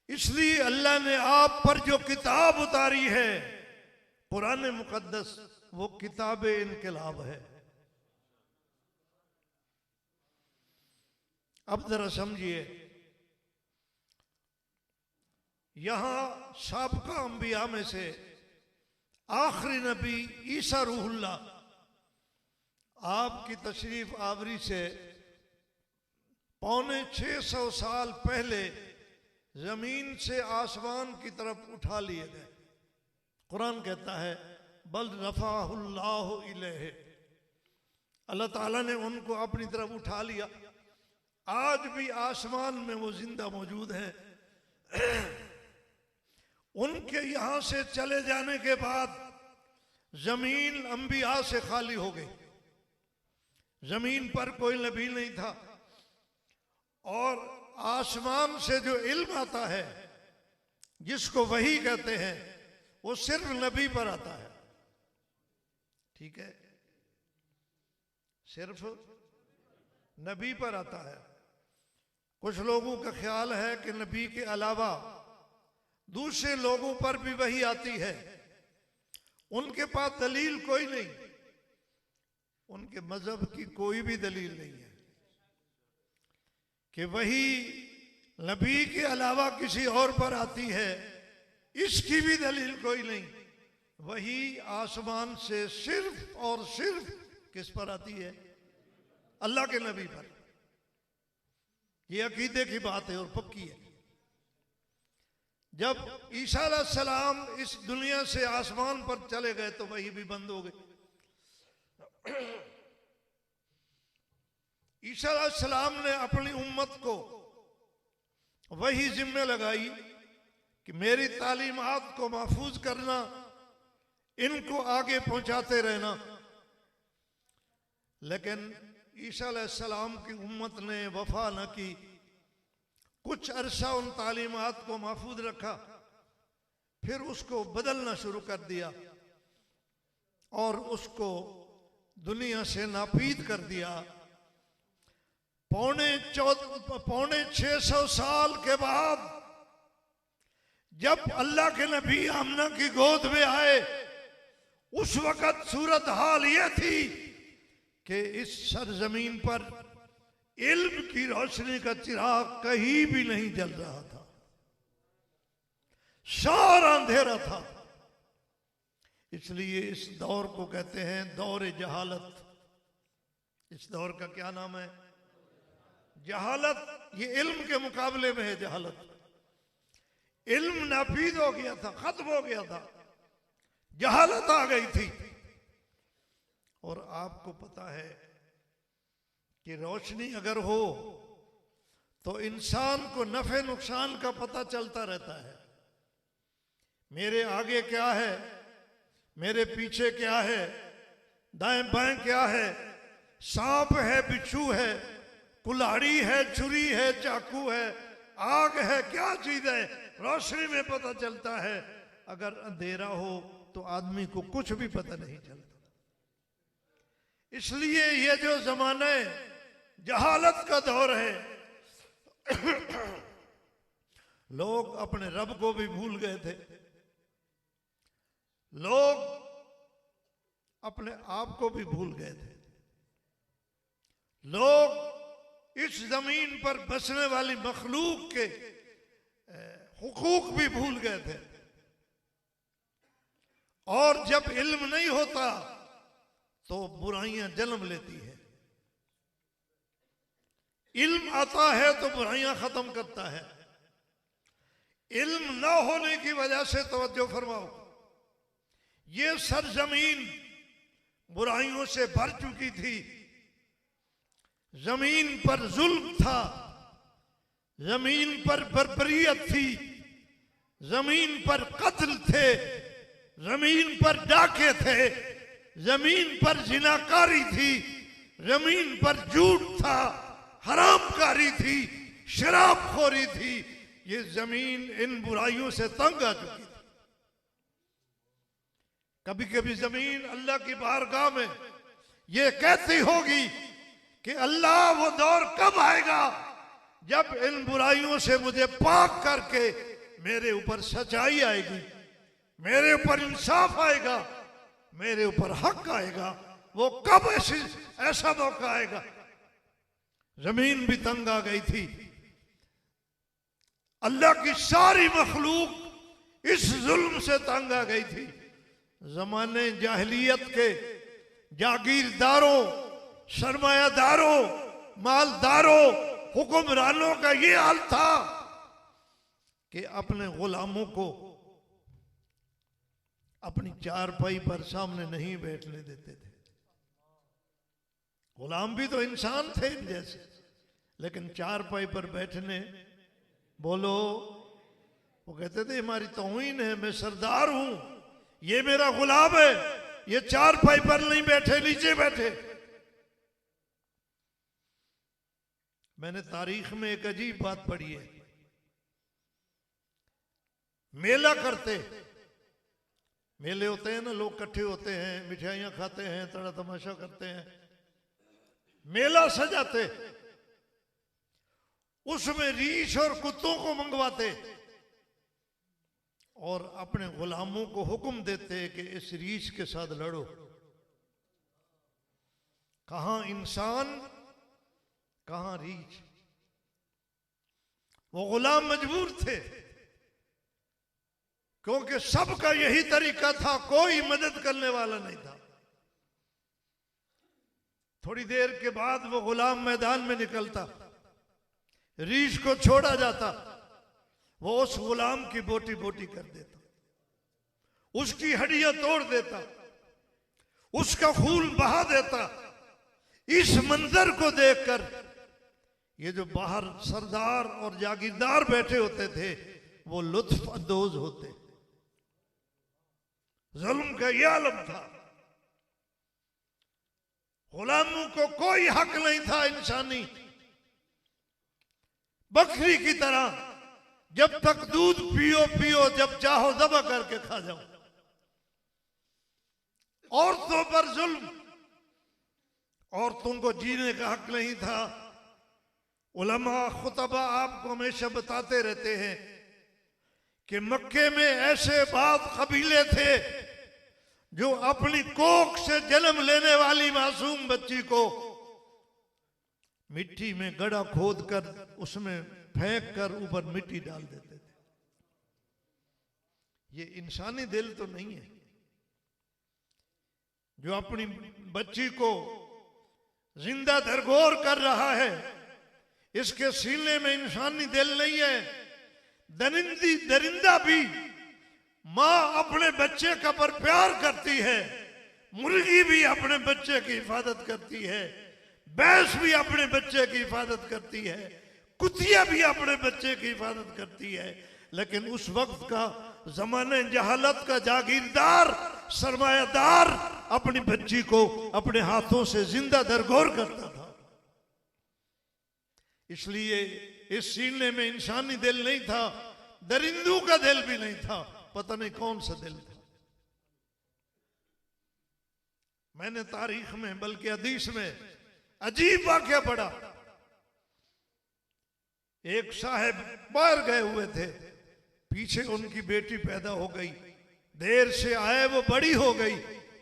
इसलिए अल्लाह ने आप पर जो किताब उतारी है कुरान मुकद्दस, वो किताब इनकलाब है। अब जरा समझिए, यहां साबिका अंबिया में से आखिरी नबी ईसा रूहुल्लाह, आपकी तशरीफ आवरी से 650 साल पहले जमीन से आसमान की तरफ उठा लिए गए। कुरान कहता है बल रफ़ाहुल्लाहु इलैहि, अल्लाह ताला ने उनको अपनी तरफ उठा लिया। आज भी आसमान में वो जिंदा मौजूद हैं। उनके यहां से चले जाने के बाद जमीन अंबिया से खाली हो गई। जमीन पर कोई नबी नहीं था, और आसमान से जो इल्म आता है, जिसको वही कहते हैं, वो सिर्फ नबी पर आता है। ठीक है, सिर्फ नबी पर आता है। कुछ लोगों का ख्याल है कि नबी के अलावा दूसरे लोगों पर भी वही आती है। उनके पास दलील कोई नहीं, उनके मजहब की कोई भी दलील नहीं है कि वही नबी के अलावा किसी और पर आती है। इसकी भी दलील कोई नहीं। वही आसमान से सिर्फ और सिर्फ किस पर आती है? अल्लाह के नबी पर। यह अकीदे की बात है और पक्की है। जब ईसा अलैहिस्सलाम इस दुनिया से आसमान पर चले गए तो वही भी बंद हो गई। ईसा अलैहिस्सलाम ने अपनी उम्मत को वही जिम्मे लगाई कि मेरी तालीमात को महफूज करना, इनको आगे पहुंचाते रहना। लेकिन ईसा अलैहिस्सलाम की उम्मत ने वफा न की। कुछ अरसा उन तालीमात को महफूज रखा, फिर उसको बदलना शुरू कर दिया और उसको दुनिया से नापीद कर दिया। 650 साल के बाद जब अल्लाह के नबी आमना की गोद में आए, उस वक्त सूरत हाल यह थी कि इस सरजमीन पर इल्म की रोशनी का चिराग कहीं भी नहीं जल रहा था, सारा अंधेरा था। इसलिए इस दौर को कहते हैं दौर जहालत। इस दौर का क्या नाम है? जहालत। ये इल्म के मुकाबले में है जहालत। इल्म नाफीद हो गया था, खत्म हो गया था, जहालत आ गई थी। और आपको पता है कि रोशनी अगर हो तो इंसान को नफे नुकसान का पता चलता रहता है। मेरे आगे क्या है, मेरे पीछे क्या है, दाएं बाएं क्या है, सांप है, बिच्छू है, कुल्हाड़ी है, छुरी है, चाकू है, आग है, क्या चीज है, रोशनी में पता चलता है। अगर अंधेरा हो तो आदमी को कुछ भी पता नहीं चलता। इसलिए ये जो जमाना जहालत का दौर है, लोग अपने रब को भी भूल गए थे। लोग अपने आप को भी भूल गए थे। लोग इस जमीन पर बसने वाली मखलूक के हुकूक भी भूल गए थे। और जब इल्म नहीं होता तो बुराइयां जन्म लेती है। इल्म आता है तो बुराइयां खत्म करता है। इल्म न होने की वजह से तवज्जो फरमाओ, ये सरजमीन बुराइयों से भर चुकी थी। जमीन पर जुल्म था, जमीन पर बर्बरियत थी, जमीन पर कत्ल थे, जमीन पर डाके थे, जमीन पर जिनाकारी थी, जमीन पर झूठ था, हरामकारी थी, शराबखोरी थी। ये जमीन इन बुराइयों से तंग आ चुकी थी। कभी कभी जमीन अल्लाह की बारगाह में ये कहती होगी कि अल्लाह वो दौर कब आएगा जब इन बुराइयों से मुझे पाक करके मेरे ऊपर सच्चाई आएगी, मेरे ऊपर इंसाफ आएगा, मेरे ऊपर हक आएगा। वो कब ऐसा मौका आएगा। जमीन भी तंग आ गई थी, अल्लाह की सारी मखलूक इस जुल्म से तंग आ गई थी। जमाने जाहिलियत के जागीरदारों, सरमायादारों, मालदारों, हुक्मरानों का ये हाल था कि अपने गुलामों को अपनी चारपाई पर सामने नहीं बैठने देते थे। गुलाम भी तो इंसान थे जैसे, लेकिन चारपाई पर बैठने, बोलो, वो कहते थे हमारी तौहीन है, मैं सरदार हूं, ये मेरा गुलाम है, ये चारपाई पर नहीं बैठे, नीचे बैठे। मैंने तारीख में एक अजीब बात पढ़ी है। मेला करते, मेले होते हैं ना, लोग इकट्ठे होते हैं, मिठाइयां खाते हैं, तड़ा तमाशा करते हैं, मेला सजाते, उसमें रीछ और कुत्तों को मंगवाते और अपने गुलामों को हुक्म देते कि इस रीछ के साथ लड़ो। कहां इंसान, कहां रीछ। वो गुलाम मजबूर थे, क्योंकि सबका यही तरीका था, कोई मदद करने वाला नहीं था। थोड़ी देर के बाद वो गुलाम मैदान में निकलता, रीछ को छोड़ा जाता, वो उस गुलाम की बोटी बोटी कर देता, उसकी हड्डियां तोड़ देता, उसका खून बहा देता। इस मंजर को देखकर ये जो बाहर सरदार और जागीरदार बैठे होते थे वो लुत्फ अंदोज होते। जुल्म का यह आलम था, गुलामों को कोई हक नहीं था इंसानी। बकरी की तरह जब तक दूध पियो पियो, जब चाहो दबा करके खा जाओ। औरतों पर जुल्म, औरतों को जीने का हक नहीं था। उलमा खुतबा आपको हमेशा बताते रहते हैं कि मक्के में ऐसे बाद कबीले थे जो अपनी कोख से जन्म लेने वाली मासूम बच्ची को मिट्टी में गड्ढा खोद कर उसमें फेंक कर ऊपर मिट्टी डाल देते थे। ये इंसानी दिल तो नहीं है जो अपनी बच्ची को जिंदा दरगोर कर रहा है। इसके सीने में इंसानी दिल नहीं है। दरिंदा भी माँ अपने बच्चे का पर प्यार करती है, मुर्गी भी अपने बच्चे की हिफाजत करती है, भैंस भी अपने बच्चे की हिफाजत करती है, कुतिया भी अपने बच्चे की हिफाजत करती है। लेकिन उस वक्त का जमाने जहालत का जागीरदार सरमायादार अपनी बच्ची को अपने हाथों से जिंदा दरगोर करता था। इसलिए इस सीने में इंसानी दिल नहीं था, दरिंदों का दिल भी नहीं था, पता नहीं कौन सा दिल था। मैंने तारीख में बल्कि हदीस में अजीब वाकया पढ़ा। एक साहब बाहर गए हुए थे, पीछे उनकी बेटी पैदा हो गई, देर से आए, वो बड़ी हो गई,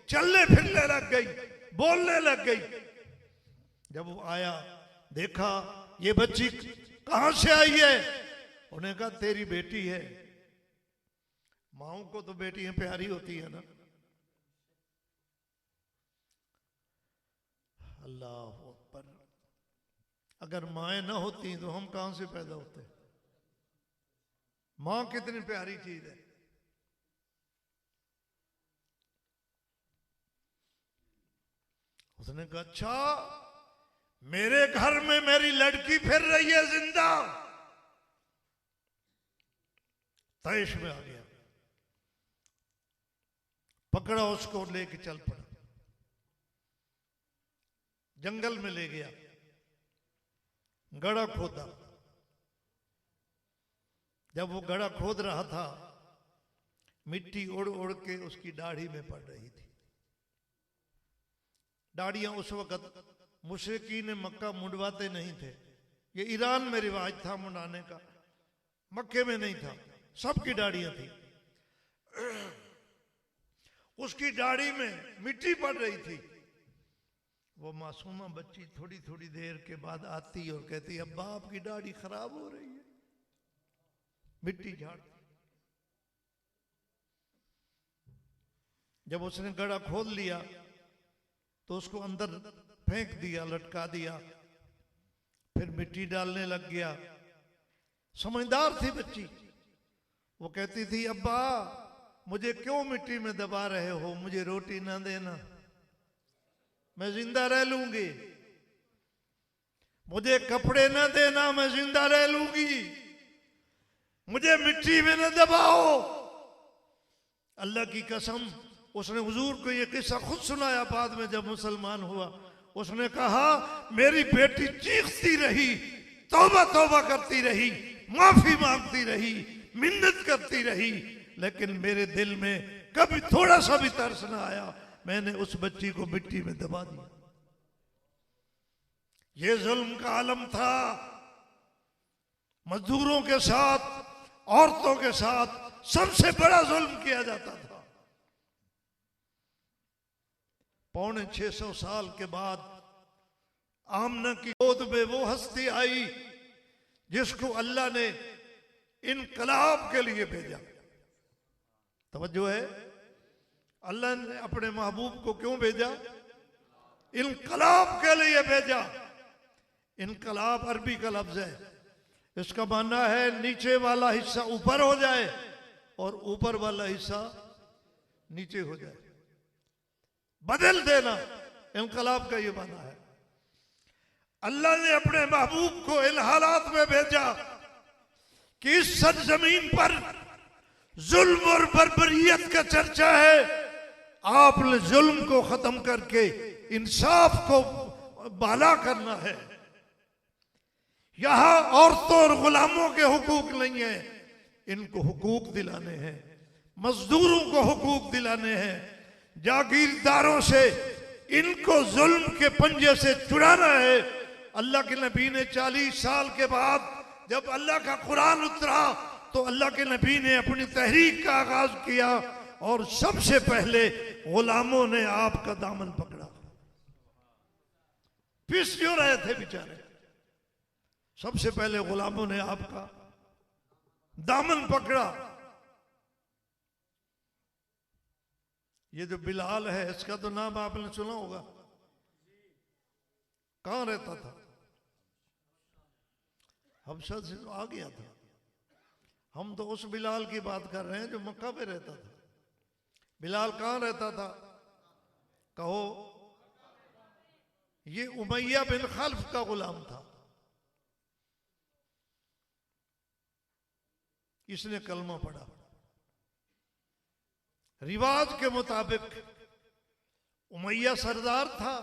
चलने फिरने लग गई, बोलने लग गई। जब वो आया देखा ये बच्ची कहां से आई है, उन्हें कहा तेरी बेटी है। माओं को तो बेटियां प्यारी होती है ना। अल्लाह अकबर, अगर माएँ ना होती तो हम कहां से पैदा होते। मां कितनी प्यारी चीज है। उसने कहा अच्छा मेरे घर में मेरी लड़की फिर रही है जिंदा। तैश में आ गया, पकड़ा उसको, लेके चल पड़ा, जंगल में ले गया, गड्ढा खोदा। जब वो गड्ढा खोद रहा था, मिट्टी उड़ उड़ के उसकी दाढ़ी में पड़ रही थी। दाढ़ियां उस वक्त मुशरिकीन मक्का मुंडवाते नहीं थे, ये ईरान में रिवाज था मुंडाने का, मक्के में नहीं था, सबकी दाढ़ियां थी। उसकी दाढ़ी में मिट्टी पड़ रही थी। वो मासूमा बच्ची थोड़ी थोड़ी देर के बाद आती और कहती, अब्बा आपकी दाढ़ी खराब हो रही है, मिट्टी झाड़ती। जब उसने गड़ा खोल लिया तो उसको अंदर फेंक दिया, लटका दिया, फिर मिट्टी डालने लग गया। समझदार थी बच्ची। वो कहती थी, अब्बा मुझे क्यों मिट्टी में दबा रहे हो, मुझे रोटी ना देना, मैं जिंदा रह लूंगी। मुझे कपड़े ना देना, मैं जिंदा रह लूंगी। मुझे मिट्टी में न दबाओ। अल्लाह की कसम, उसने हुजूर को ये किस्सा खुद सुनाया बाद में जब मुसलमान हुआ। उसने कहा, मेरी बेटी चीखती रही, तौबा तौबा करती रही, माफी मांगती रही, मिन्नत करती रही, लेकिन मेरे दिल में कभी थोड़ा सा भी तरस ना आया। मैंने उस बच्ची को मिट्टी में दबा दिया। ये जुल्म का आलम था। मजदूरों के साथ, औरतों के साथ सबसे बड़ा जुल्म किया जाता था। 650 साल के बाद आमना की गोद में वो हस्ती आई जिसको अल्लाह ने इनकलाब के लिए भेजा। तवज्जो है, अल्लाह ने अपने महबूब को क्यों भेजा? इनकलाब के लिए भेजा। इनकलाब अरबी का लफ्ज है, इसका माना है नीचे वाला हिस्सा ऊपर हो जाए और ऊपर वाला हिस्सा नीचे हो जाए, बदल देना। इनकलाब का ये माना है। अल्लाह ने अपने महबूब को इन हालात में भेजा कि इस सरजमीन पर जुल्म और बर्बरियत का चर्चा है। आपने जुल्म को खत्म करके इंसाफ को बाला करना है। यहां औरतों और गुलामों के हुकूक नहीं है, इनको हुकूक दिलाने हैं। मजदूरों को हुकूक दिलाने हैं। जागीरदारों से इनको जुल्म के पंजे से छुड़ाना है। अल्लाह के नबी ने 40 साल के बाद जब अल्लाह का कुरान उतरा तो अल्लाह के नबी ने अपनी तहरीक का आगाज किया और सबसे पहले गुलामों ने आपका दामन पकड़ा। पिस क्यों रहे थे बेचारे? सबसे पहले गुलामों ने आपका दामन पकड़ा। ये जो बिलाल है, इसका तो नाम आपने सुना होगा। कहां रहता था? हबशा से आ गया था। हम तो उस बिलाल की बात कर रहे हैं जो मक्का में रहता था। बिलाल कहां रहता था? कहो। ये उमैया बिन खल्फ का गुलाम था। इसने कलमा पढ़ा। रिवाज के मुताबिक उमैया सरदार था।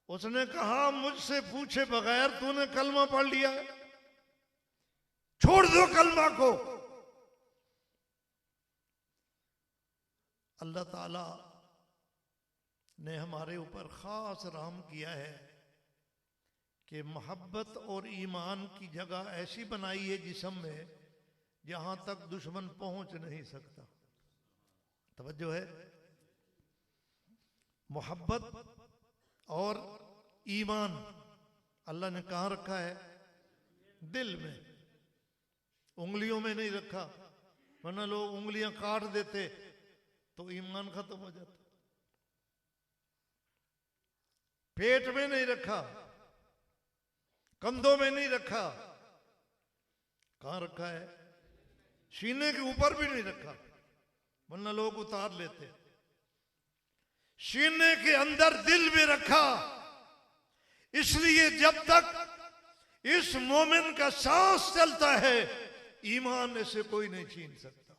उसने कहा, मुझसे पूछे बगैर तूने कलमा पढ़ लिया है, छोड़ दो कलमा को। अल्लाह ताला ने हमारे ऊपर खास रहम किया है कि मोहब्बत और ईमान की जगह ऐसी बनाई है जिस्म में जहां तक दुश्मन पहुंच नहीं सकता। तवज्जो है। मोहब्बत और ईमान अल्लाह ने कहां रखा है? दिल में, उंगलियों में नहीं रखा। वरना लोग उंगलियां काट देते तो ईमान खत्म हो जाता। पेट में नहीं रखा, कंधों में नहीं रखा। कहां रखा है? सीने के ऊपर भी नहीं रखा, वरना लोग उतार लेते। सीने के अंदर दिल में रखा। इसलिए जब तक इस मोमिन का सांस चलता है, ईमान इसे कोई नहीं छीन सकता।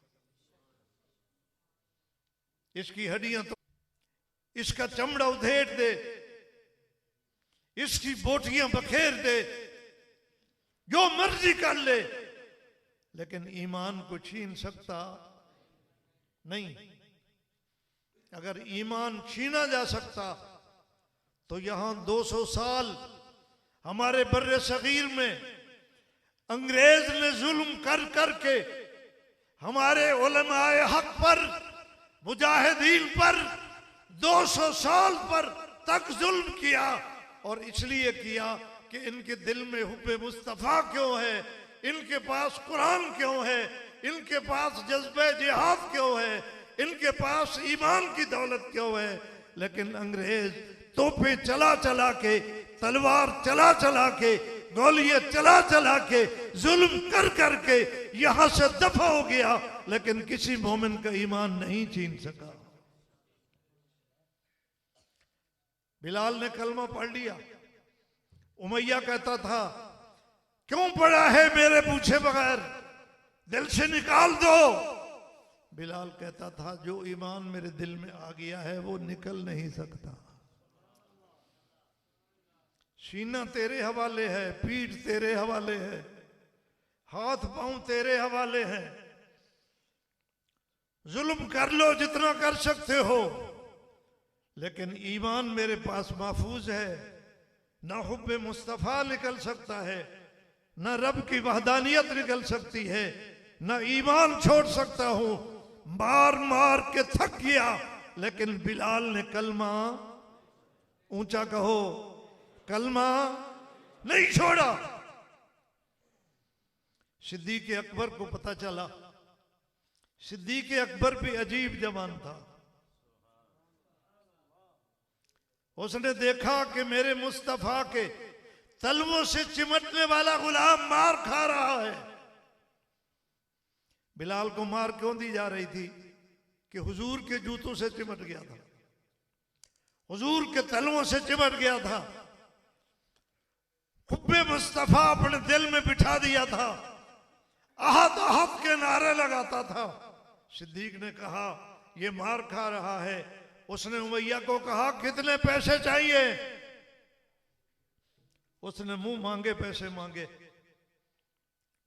इसकी हड्डियां तो, इसका चमड़ा उधेड़ दे, इसकी बोटियां बखेर दे, जो मर्जी कर ले, लेकिन ईमान को छीन सकता नहीं। अगर ईमान छीना जा सकता तो यहाँ 200 साल हमारे बर्रे सगीर में अंग्रेज ने जुल्म कर करके हमारे उलमाए हक पर, मुजाहिदीन पर 200 साल पर तक जुल्म किया। और इसलिए किया कि इनके दिल में हुब्बे मुस्तफ़ा क्यों है, इनके पास कुरान क्यों है, इनके पास जज्बे जिहाद क्यों है, इनके पास ईमान की दौलत क्यों है। लेकिन अंग्रेज तोपे चला चला के, तलवार चला चला के, गोलियां चला चला के, जुल्म कर करके यहां से दफा हो गया, लेकिन किसी मोमिन का ईमान नहीं छीन सका। बिलाल ने कलमा पढ़ लिया। उमैया कहता था क्यों पढ़ा है मेरे पूछे बगैर, दिल से निकाल दो। बिलाल कहता था जो ईमान मेरे दिल में आ गया है वो निकल नहीं सकता। सीना तेरे हवाले है, पीठ तेरे हवाले है, हाथ पांव तेरे हवाले हैं। जुल्म कर लो जितना कर सकते हो, लेकिन ईमान मेरे पास महफूज है। ना हुब्बे मुस्तफ़ा निकल सकता है, ना रब की वहदानियत निकल सकती है, ना ईमान छोड़ सकता हूं। मार मार के थक गया, लेकिन बिलाल ने कलमा, ऊंचा कहो, कलमा नहीं छोड़ा। सिद्दीक़ अकबर को पता चला। सिद्दीक़ अकबर भी अजीब जवान था। उसने देखा कि मेरे मुस्तफा के तलवों से चिमटने वाला गुलाम मार खा रहा है। बिलाल को मार क्यों दी जा रही थी कि हुजूर के जूतों से चिमट गया था, हुजूर के तलवों से चिमट गया था, हुब्बे मुस्तफा अपने दिल में बिठा दिया था, अहद अहद के नारे लगाता था। सिद्दीक ने कहा ये मार खा रहा है। उसने उमैया को कहा कितने पैसे चाहिए। उसने मुंह मांगे पैसे मांगे।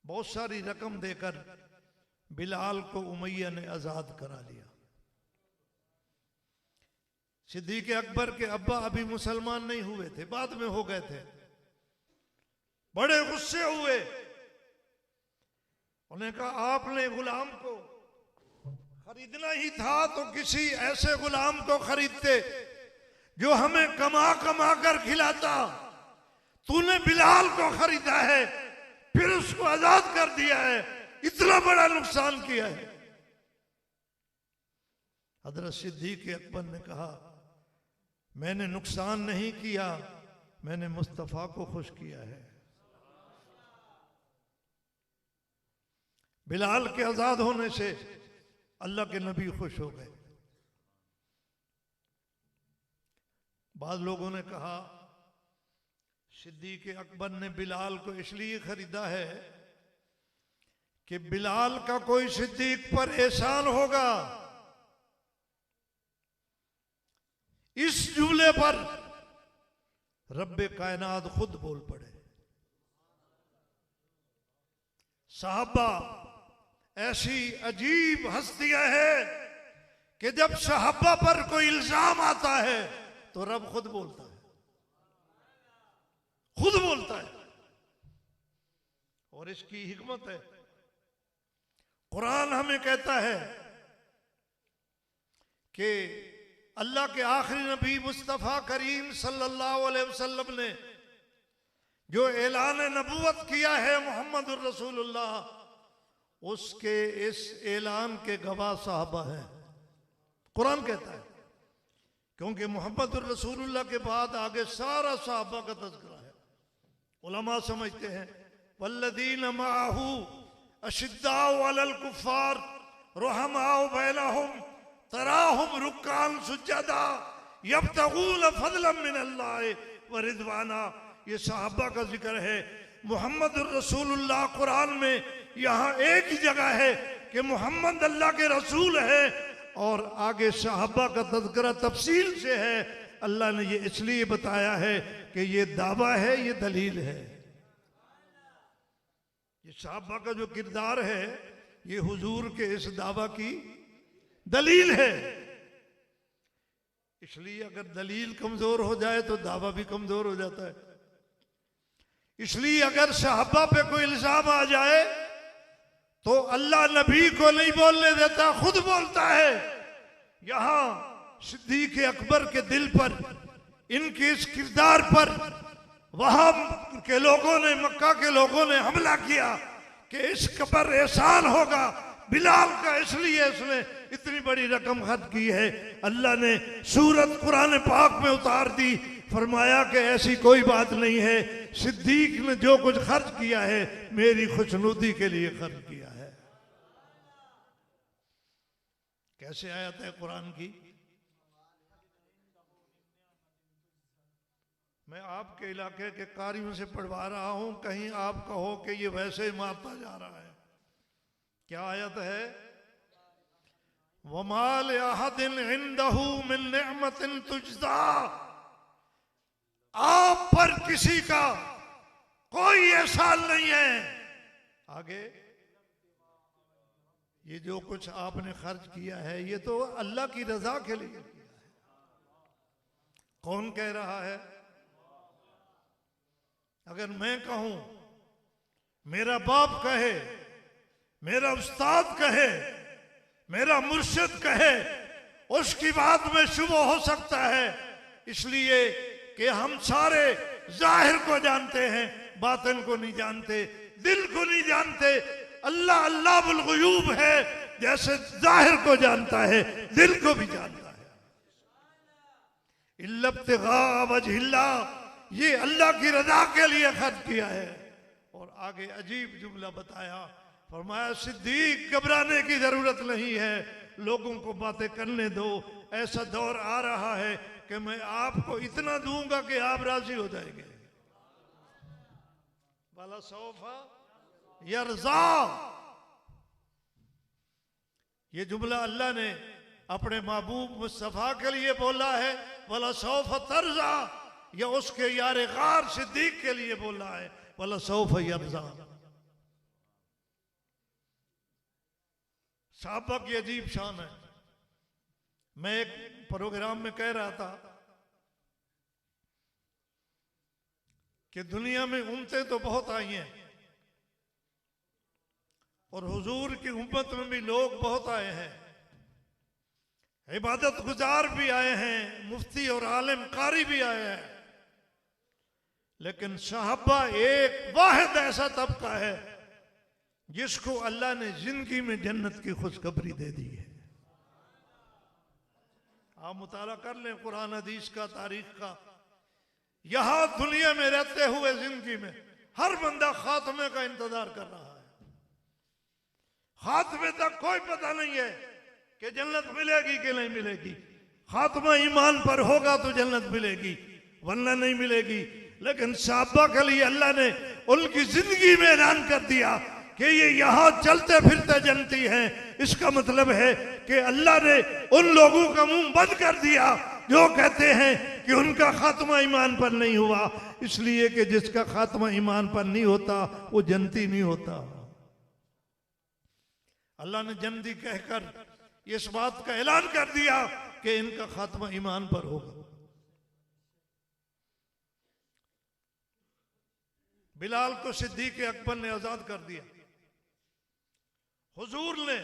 बहुत सारी रकम देकर बिलाल को उमैया ने आजाद करा लिया। सिद्दीक अकबर के अब्बा अभी मुसलमान नहीं हुए थे, बाद में हो गए थे। बड़े गुस्से हुए। उन्हें कहा आपने गुलाम को खरीदना ही था तो किसी ऐसे गुलाम को खरीदते जो हमें कमा कमा कर खिलाता। तूने बिलाल को खरीदा है, फिर उसको आजाद कर दिया है, इतना बड़ा नुकसान किया है। हजरत सिद्दीक अकबर ने कहा मैंने नुकसान नहीं किया, मैंने मुस्तफा को खुश किया है। बिलाल के आजाद होने से अल्लाह के नबी खुश हो गए। बाद लोगों ने कहा सिद्दीक अकबर ने बिलाल को इसलिए खरीदा है कि बिलाल का कोई सिद्दीक पर एहसान होगा। इस जुमले पर रब्बे कायनात खुद बोल पड़े। साहबा ऐसी अजीब हस्तियां हैं कि जब सहाबा पर कोई इल्जाम आता है तो रब खुद बोलता है, खुद बोलता है। और इसकी हिकमत है। कुरान हमें कहता है कि अल्लाह के आखिरी नबी मुस्तफ़ा करीम सल्लल्लाहु अलैहि वसल्लम ने जो ऐलान नबूवत किया है मोहम्मद रसूलुल्लाह, उसके इस ऐलान के गवाह साहबा हैं। कुरान कहता है, क्योंकि मोहम्मद रसूलुल्लाह के बाद आगे सारा साहबा का तज़किरा है। उलमा समझते हैं वल्लदीन माहू अशिद्दाउ अलल कुफ्फार रुहमाउ बैनहुम तराहुम रुक्कान सुज्जदा यब्तगून फज़लन मिनल्लाह व रिज़वाना। ये साहबा का जिक्र है। मोहम्मद रसूलुल्लाह कुरान में यहाँ एक ही जगह है कि मोहम्मद अल्लाह के रसूल है, और आगे साहबा का तज़किरा तफसील से है। अल्लाह ने ये इसलिए बताया है कि ये दावा है, ये दलील है। ये साहबा का जो किरदार है ये हुजूर के इस दावा की दलील है। इसलिए अगर दलील कमजोर हो जाए तो दावा भी कमजोर हो जाता है। इसलिए अगर सहाबा पे कोई इल्जाम आ जाए तो अल्लाह नबी को नहीं बोलने देता, खुद बोलता है। यहां सिद्दीक अकबर के दिल पर, इनके इस किरदार पर वहां के लोगों ने, मक्का के लोगों ने हमला किया कि इसके पर एहसान होगा बिलाल का, इसलिए इसने इतनी बड़ी रकम खर्च की है। अल्लाह ने सूरत कुरान पाक में उतार दी, फरमाया कि ऐसी कोई बात नहीं है, सिद्दीक ने जो कुछ खर्च किया है मेरी खुशनुदी के लिए खर्च किया है। कैसे आयत है कुरान की? मैं आपके इलाके के कारियों से पढ़वा रहा हूं, कहीं आप कहो कि ये वैसे ही मारता जा रहा है। क्या आयत है? वमाल अहदिन इंदहु मिन निअमतिन तुजज़ा, आप पर किसी का कोई एहसान नहीं है। आगे, ये जो कुछ आपने खर्च किया है ये तो अल्लाह की रजा के लिए किया है। कौन कह रहा है? अगर मैं कहूं, मेरा बाप कहे, मेरा उस्ताद कहे, मेरा मुर्शिद कहे, उसकी बात में शुभ हो सकता है, इसलिए कि हम सारे जाहिर को जानते हैं, बातिन को नहीं जानते, दिल को नहीं जानते। अल्लाह अल्लाहुल गुयूब है, जैसे जाहिर को जानता है दिल को भी जानता है। इल्लब्तिगा वजहिल्लाह, ये अल्लाह की रजा के लिए खर्च किया है। और आगे अजीब जुमला बताया, फरमाया सिद्दीक घबराने की जरूरत नहीं है, लोगों को बातें करने दो, ऐसा दौर आ रहा है कि मैं आपको इतना दूंगा कि आप राजी हो जाएंगे। वाला सौफा यरज़ा, ये जुमला अल्लाह ने अपने महबूब मुस्तफा के लिए बोला है। वाला सौफा तरज़ा, या उसके यार गार सिद्दीक के लिए बोला है। वाला सौफा यरज़ा। सहाबा की अजीब शान है। मैं एक प्रोग्राम में कह रहा था कि दुनिया में उम्मतें तो बहुत आई हैं और हुजूर की उम्मत में भी लोग बहुत आए हैं, इबादत गुजार भी आए हैं, मुफ्ती और आलिम कारी भी आए हैं, लेकिन सहाबा एक वाहिद ऐसा तबका है जिसको अल्लाह ने जिंदगी में जन्नत की खुशखबरी दे दी है। आप मुताला कर लें कुरान हदीस का, तारीख का। यहां दुनिया में रहते हुए जिंदगी में हर बंदा खात्मे का इंतजार कर रहा है। खात्मे तक कोई पता नहीं है कि जन्नत मिलेगी कि नहीं मिलेगी। खात्मा ईमान पर होगा तो जन्नत मिलेगी, वरना नहीं मिलेगी। लेकिन सहाबा के लिए अल्लाह ने उनकी जिंदगी में ऐलान कर दिया कि ये यहां चलते फिरते जन्नती हैं। इसका मतलब है कि अल्लाह ने उन लोगों का मुंह बंद कर दिया जो कहते हैं कि उनका खात्मा ईमान पर नहीं हुआ, इसलिए कि जिसका खात्मा ईमान पर नहीं होता वो जन्नती नहीं होता। अल्लाह ने जन्नती कहकर इस बात का ऐलान कर दिया कि इनका खात्मा ईमान पर होगा। बिलाल को सिद्दीक अकबर ने आजाद कर दिया। हुजूर ने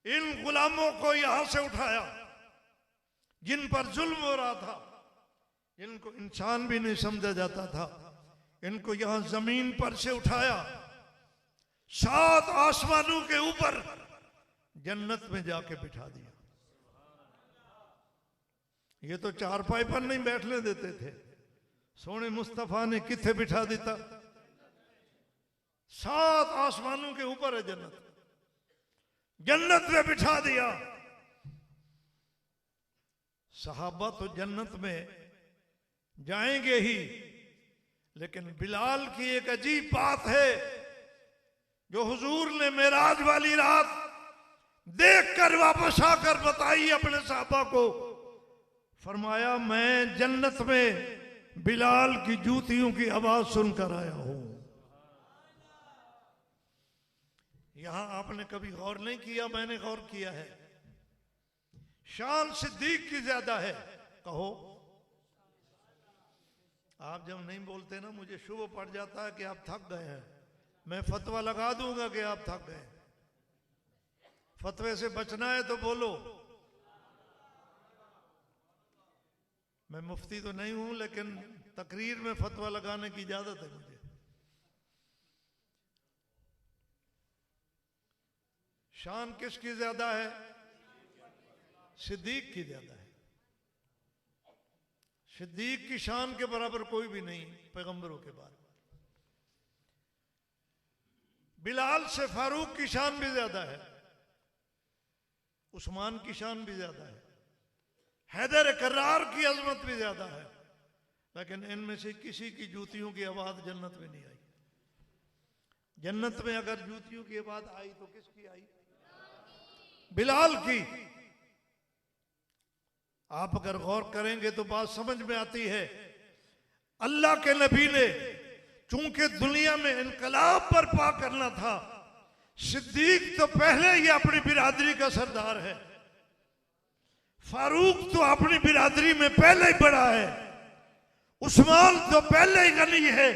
इन गुलामों को यहां से उठाया जिन पर जुल्म हो रहा था, इनको इंसान भी नहीं समझा जाता था, इनको यहां जमीन पर से उठाया, 7 आसमानों के ऊपर जन्नत में जाके बिठा दिया। ये तो चारपाई पर नहीं बैठने देते थे, सोने मुस्तफा ने किथे बिठा देता। 7 आसमानों के ऊपर है जन्नत, जन्नत में बिठा दिया। सहाबा तो जन्नत में जाएंगे ही, लेकिन बिलाल की एक अजीब बात है जो हुजूर ने मेराज वाली रात देखकर वापस आकर बताई अपने सहाबा को। फरमाया मैं जन्नत में बिलाल की जूतियों की आवाज सुनकर आया हूं। यहां आपने कभी गौर नहीं किया, मैंने गौर किया है। शान सिद्दीक की ज्यादा है। कहो। आप जब नहीं बोलते ना मुझे शुभ पड़ जाता है कि आप थक गए हैं। मैं फतवा लगा दूंगा कि आप थक गए। फतवे से बचना है तो बोलो। मैं मुफ्ती तो नहीं हूं लेकिन तकरीर में फतवा लगाने की इजाजत है मुझे। शान किसकी ज्यादा है? सिद्दीक की ज्यादा है। सिद्दीक की शान के बराबर कोई भी नहीं पैगंबरों के बाद। बिलाल से फारूक की शान भी ज्यादा है। उस्मान की शान भी ज्यादा है। हैदर कर्रार की अजमत भी ज्यादा है। लेकिन इनमें से किसी की जूतियों की आवाज जन्नत में नहीं आई। जन्नत में अगर जूतियों की आवाज आई तो किसकी आई? बिलाल की। आप अगर गौर करेंगे तो बात समझ में आती है। अल्लाह के नबी ने चूंकि दुनिया में इनकलाब बर्पा करना था, सिद्दीक तो पहले ही अपनी बिरादरी का सरदार है। फारूक तो अपनी बिरादरी में पहले ही बड़ा है। उस्मान तो पहले ही गनी है।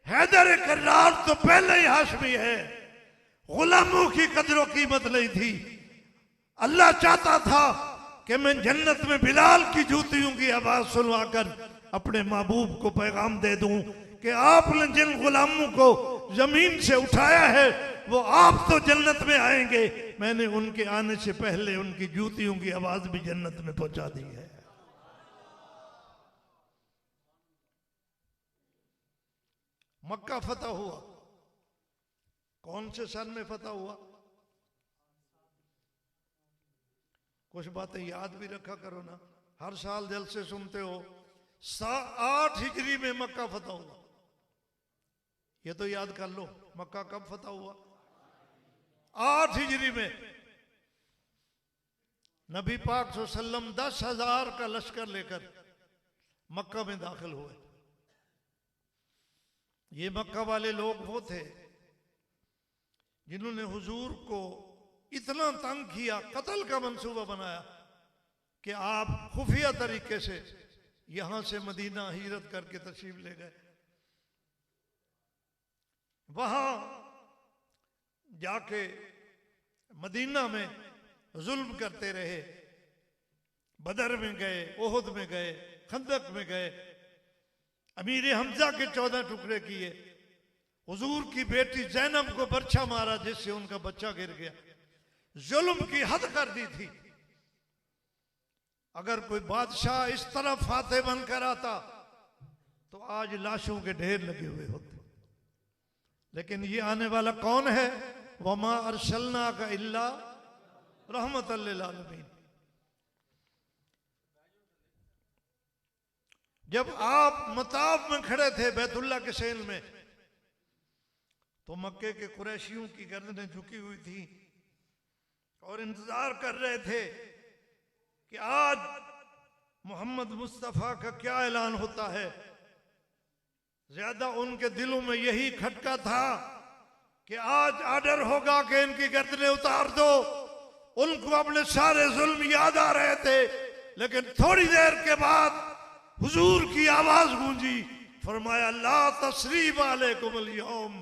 हैदर कर्रार तो पहले ही हाशमी है। गुलामों की कदरों कीमत नहीं थी। अल्लाह चाहता था कि मैं जन्नत में बिलाल की जूतियों की आवाज सुनवाकर अपने महबूब को पैगाम दे दूं कि आपने जिन गुलामों को जमीन से उठाया है वो आप तो जन्नत में आएंगे। मैंने उनके आने से पहले उनकी जूतियों की आवाज भी जन्नत में पहुंचा दी है। मक्का फतह हुआ। कौन से सन में फतह हुआ? कुछ बातें याद भी रखा करो ना। हर साल जलसे सुनते हो। 8 हिजरी में मक्का फतह हुआ। ये तो याद कर लो मक्का कब फतह हुआ। 8 हिजरी में नबी पाक सल्लल्लाहु अलैहि वसल्लम 10,000 का लश्कर लेकर मक्का में दाखिल हुए। ये मक्का वाले लोग वो थे जिन्होंने हुजूर को इतना तंग किया, कत्ल का मंसूबा बनाया कि आप खुफिया तरीके से यहां से मदीना हिजरत करके तशरीफ ले गए। वहां जाके मदीना में जुल्म करते रहे। बदर में गए, ओहद में गए, खंदक में गए। अमीर हमजा के 14 टुकड़े किए। हुजूर की बेटी जैनब को बर्छा मारा जिससे उनका बच्चा गिर गया। जुल्म की हद कर दी थी। अगर कोई बादशाह इस तरह फाते बनकर आता तो आज लाशों के ढेर लगे हुए होते। लेकिन ये आने वाला कौन है? वमा अरसलना का इल्ला रहमतल लिल आलमीन। जब आप मताब में खड़े थे बैतुल्ला के सेल में तो मक्के के कुरैशियों की गर्दनें झुकी हुई थी और इंतजार कर रहे थे कि आज मोहम्मद मुस्तफा का क्या ऐलान होता है। ज्यादा उनके दिलों में यही खटका था कि आज ऑर्डर होगा कि इनकी गर्दनें उतार दो। उनको अपने सारे जुल्म याद आ रहे थे। लेकिन थोड़ी देर के बाद हुजूर की आवाज गूंजी, फरमाया ला तस्रीब अलैकुमुल यौम।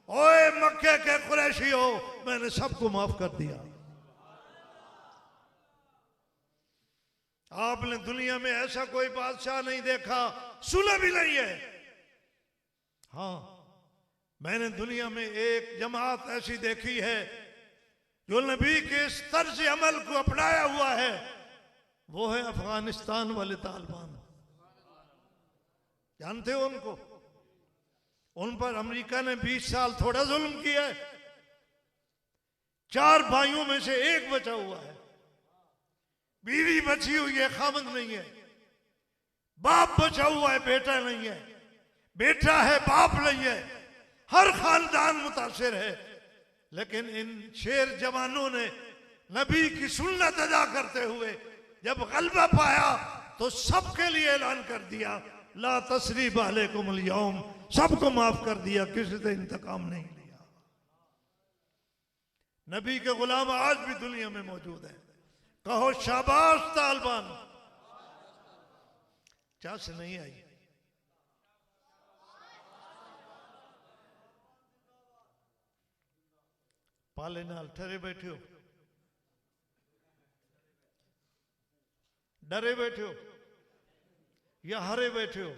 ओए मक्के के कुरैशियों, मैंने सबको माफ कर दिया। आपने दुनिया में ऐसा कोई बादशाह नहीं देखा, सुना भी नहीं है। हाँ, मैंने दुनिया में एक जमात ऐसी देखी है जो नबी के इस तर्ज अमल को अपनाया हुआ है। वो है अफगानिस्तान वाले तालिबान। जानते हो उनको? उन पर अमेरिका ने 20 साल थोड़ा जुल्म किया है। 4 भाइयों में से एक बचा हुआ है। बीवी बची हुई है, खामद नहीं है। बाप बचा हुआ है, बेटा नहीं है। बेटा है, बाप नहीं है। हर खानदान मुतासिर है। लेकिन इन शेर जवानों ने नबी की सुन्नत अदा करते हुए जब गलबा पाया तो सबके लिए ऐलान कर दिया ला तस्रीब अलैकुमुल यौम। सबको माफ कर दिया, किसी से इंतकाम नहीं लिया। नबी के गुलाम आज भी दुनिया में मौजूद हैं। कहो शाबाश तालिबान। चस नहीं आई। पाले नाल ठरे बैठे हो, डरे बैठे हो या हरे बैठे हो?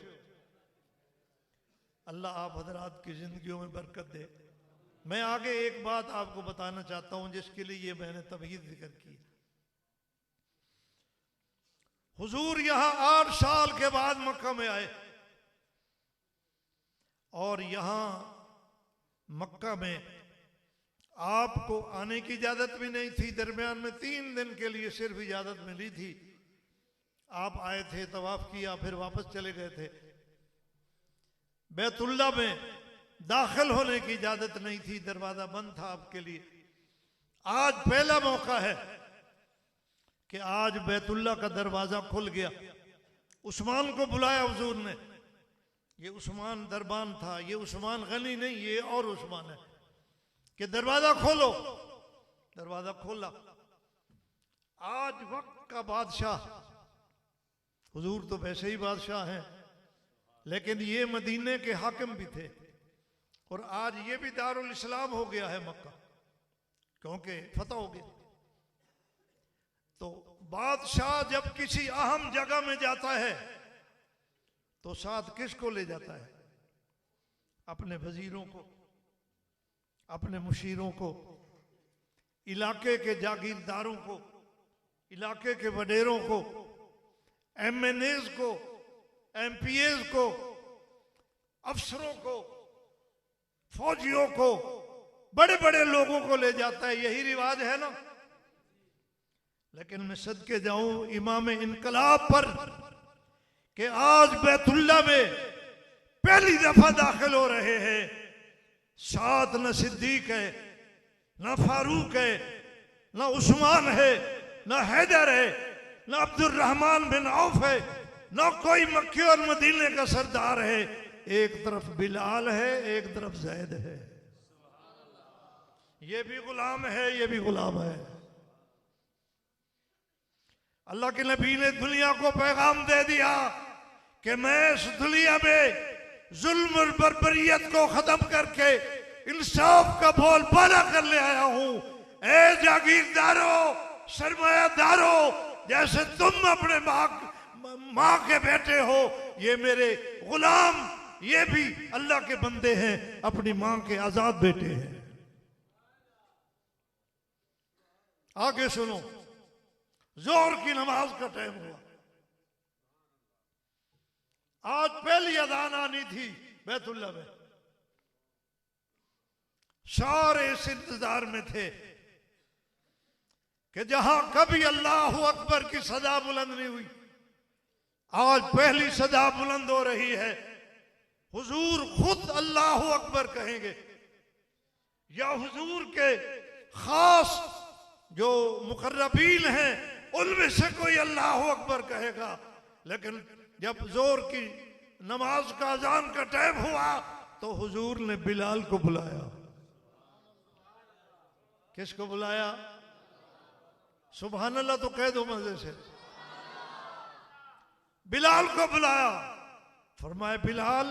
अल्लाह आप हजरात की जिंदगियों में बरकत दे। मैं आगे एक बात आपको बताना चाहता हूं जिसके लिए ये मैंने तमहीद जिक्र की। हुजूर यहां 8 साल के बाद मक्का में आए और यहां मक्का में आपको आने की इजाजत भी नहीं थी। दरमियान में 3 दिन के लिए सिर्फ इजाजत मिली थी। आप आए थे, तवाफ किया, फिर वापस चले गए थे। बैतुल्ला में दाखिल होने की इजाजत नहीं थी, दरवाजा बंद था आपके लिए। आज पहला मौका है कि आज बैतुल्ला का दरवाजा खुल गया। उस्मान को बुलाया हुजूर ने। ये उस्मान दरबान था, ये उस्मान गनी नहीं, ये और उस्मान है कि दरवाजा खोलो। दरवाजा खोला। आज वक्त का बादशाह, हुजूर तो वैसे ही बादशाह हैं, लेकिन ये मदीने के हाकिम भी थे और आज ये भी दारुल इस्लाम हो गया है मक्का, क्योंकि फतह हो गया। तो बादशाह जब किसी अहम जगह में जाता है तो साथ किसको ले जाता है? अपने वजीरों को, अपने मुशीरों को, इलाके के जागीरदारों को, इलाके के वडेरों को, MNAs को, MPAs को, अफसरों को, फौजियों को, बड़े बड़े लोगों को ले जाता है। यही रिवाज है ना। लेकिन मैं सदके जाऊं इमाम इनकलाब पर कि आज बैतुल्ला में पहली दफा दाखिल हो रहे हैं। साथ न सिद्दीक है, न फारूक है, न उस्मान है, न हैदर है, न अब्दुर्रहमान बिन औफ है, न कोई मक्के और मदीने का सरदार है। एक तरफ बिलाल है, एक तरफ जैद है। ये भी गुलाम है, ये भी गुलाम है। अल्लाह के नबी ने दुनिया को पैगाम दे दिया कि मैं इस दुनिया में जुल्म और बर्बरियत को खत्म करके इंसाफ का बोलबाला कर ले आया हूं। ए जागीरदारों, सरमायादारों, जैसे तुम अपने माँ के बेटे हो, ये मेरे गुलाम, ये भी अल्लाह के बंदे हैं, अपनी माँ के आजाद बेटे हैं। आगे सुनो, जोर की नमाज का टाइम हुआ। आज पहली अजान आनी थी बैतुल्ला में। सारे इस इंतजार में थे कि जहां कभी अल्लाह अकबर की सदा बुलंद नहीं हुई, आज पहली सदा बुलंद हो रही है। हुजूर खुद अल्लाह अकबर कहेंगे या हुजूर के खास जो मुकर्रबीन हैं उनमें से कोई अल्लाह अकबर कहेगा। लेकिन जब जोर की नमाज का अजान का टाइम हुआ तो हुजूर ने बिलाल को बुलाया। किसको बुलाया? सुभान अल्लाह तो कह दो मजे से। बिलाल को बुलाया। फरमाया बिलाल,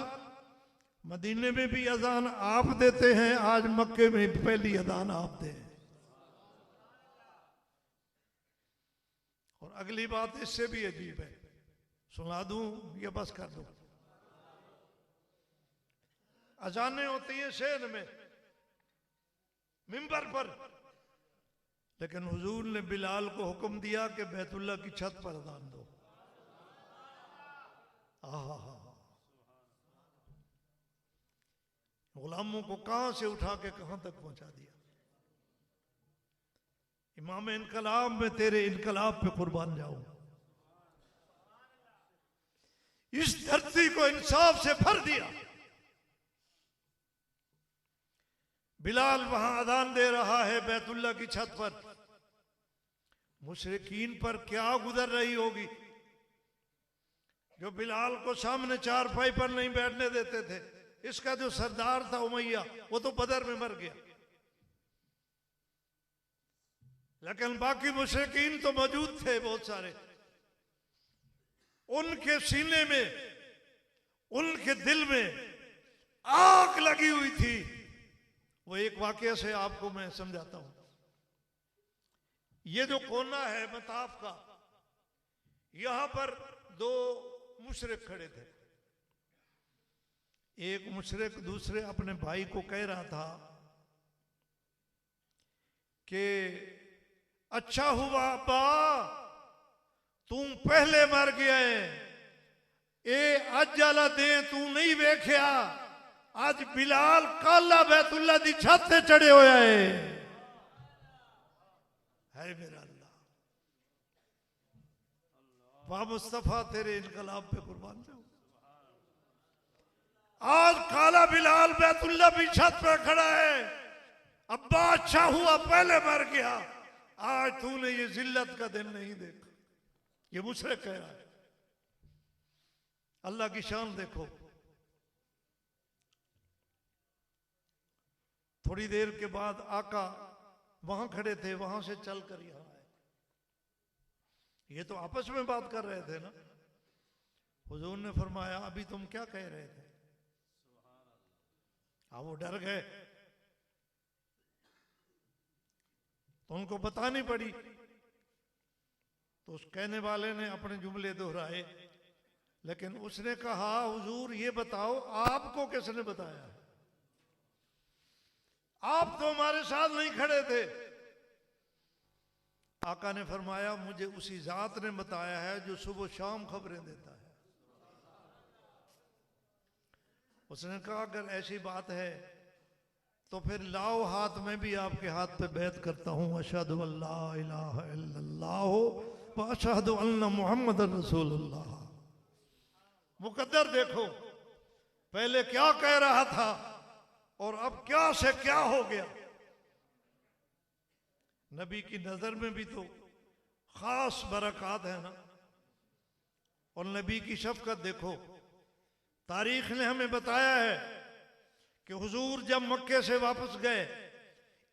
मदीने में भी अजान आप देते हैं, आज मक्के में पहली अजान आप दें। और अगली बात इससे भी अजीब है, सुना दूं या बस कर दूं? अजानें होती हैं शहर में मिंबर पर, लेकिन हुजूर ने बिलाल को हुक्म दिया कि बैतुल्ला की छत पर अजान दो। गुलामों को कहां से उठा के कहां तक पहुंचा दिया। इमाम इनकलाब में तेरे इनकलाब पे कुर्बान जाऊं। इस धरती को इंसाफ से भर दिया। बिलाल वहां अजान दे रहा है बैतुल्ला की छत पर। मुशरिकीन पर क्या गुजर रही होगी जो बिलाल को सामने चारपाई पर नहीं बैठने देते थे। इसका जो सरदार था उमैया, वो तो बदर में मर गया, लेकिन बाकी मुशरिकीन तो मौजूद थे बहुत सारे। उनके सीने में, उनके दिल में आग लगी हुई थी। वो एक वाकया से आपको मैं समझाता हूं। ये जो कोना है मताफ का, यहां पर दो मुशरिक खड़े थे। एक मुशरिक दूसरे अपने भाई को कह रहा था कि अच्छा हुआ अब्बा तुम पहले मर गया है, ए अज वाला दे तू नहीं वेख्या, आज बिलाल काला बैतुल्ला दी छत से चढ़े होया है मेरा अल्लाह। वाह मुस्तफा तेरे इनकलाब पे कुर्बान जाऊं। आज काला बिलाल बैतुल्ला भी छत पे खड़ा है। अब्बा अच्छा हुआ पहले मर गया, आज तूने ये जिल्लत का दिन नहीं देखा। ये मुशरिक कह रहा है। अल्लाह की शान देखो। थोड़ी देर के बाद आका वहां खड़े थे, वहां से चलकर यहां आए। ये तो आपस में बात कर रहे थे ना। हुजूर ने फरमाया अभी तुम क्या कह रहे थे? वो डर गए तो उनको बतानी पड़ी। तो उस कहने वाले ने अपने जुमले दोहराए, लेकिन उसने कहा हुजूर ये बताओ आपको किसने बताया? आप तो हमारे साथ नहीं खड़े थे। आका ने फरमाया मुझे उसी जात ने बताया है जो सुबह शाम खबरें देता है। उसने कहा अगर ऐसी बात है तो फिर लाओ हाथ में भी आपके हाथ पे बैत करता हूं। अशहदु अल्ला इलाहा इल्लल्लाह व अशहदु अन्ना मुहम्मदर रसूलुल्लाह। मुकद्दर देखो, पहले क्या कह रहा था और अब क्या से क्या हो गया। नबी की नजर में भी तो खास बरकत है ना। और नबी की शफकत देखो। तारीख ने हमें बताया है कि हुजूर जब मक्के से वापस गए,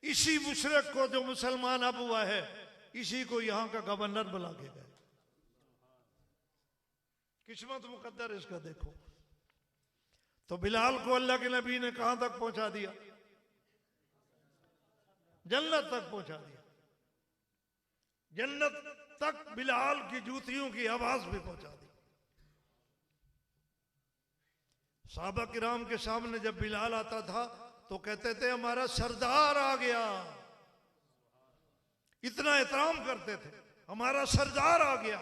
इसी मुशरिक को जो मुसलमान अब हुआ है, इसी को यहां का गवर्नर बुला के गए। किस्मत मुकद्दर इसका देखो। तो बिलाल को अल्लाह के नबी ने कहां तक पहुंचा दिया? जन्नत तक पहुंचा दिया। जन्नत तक बिलाल की जूतियों की आवाज भी पहुंचा दी। साहबा किराम के सामने जब बिलाल आता था तो कहते थे हमारा सरदार आ गया। इतना एहतराम करते थे, हमारा सरदार आ गया।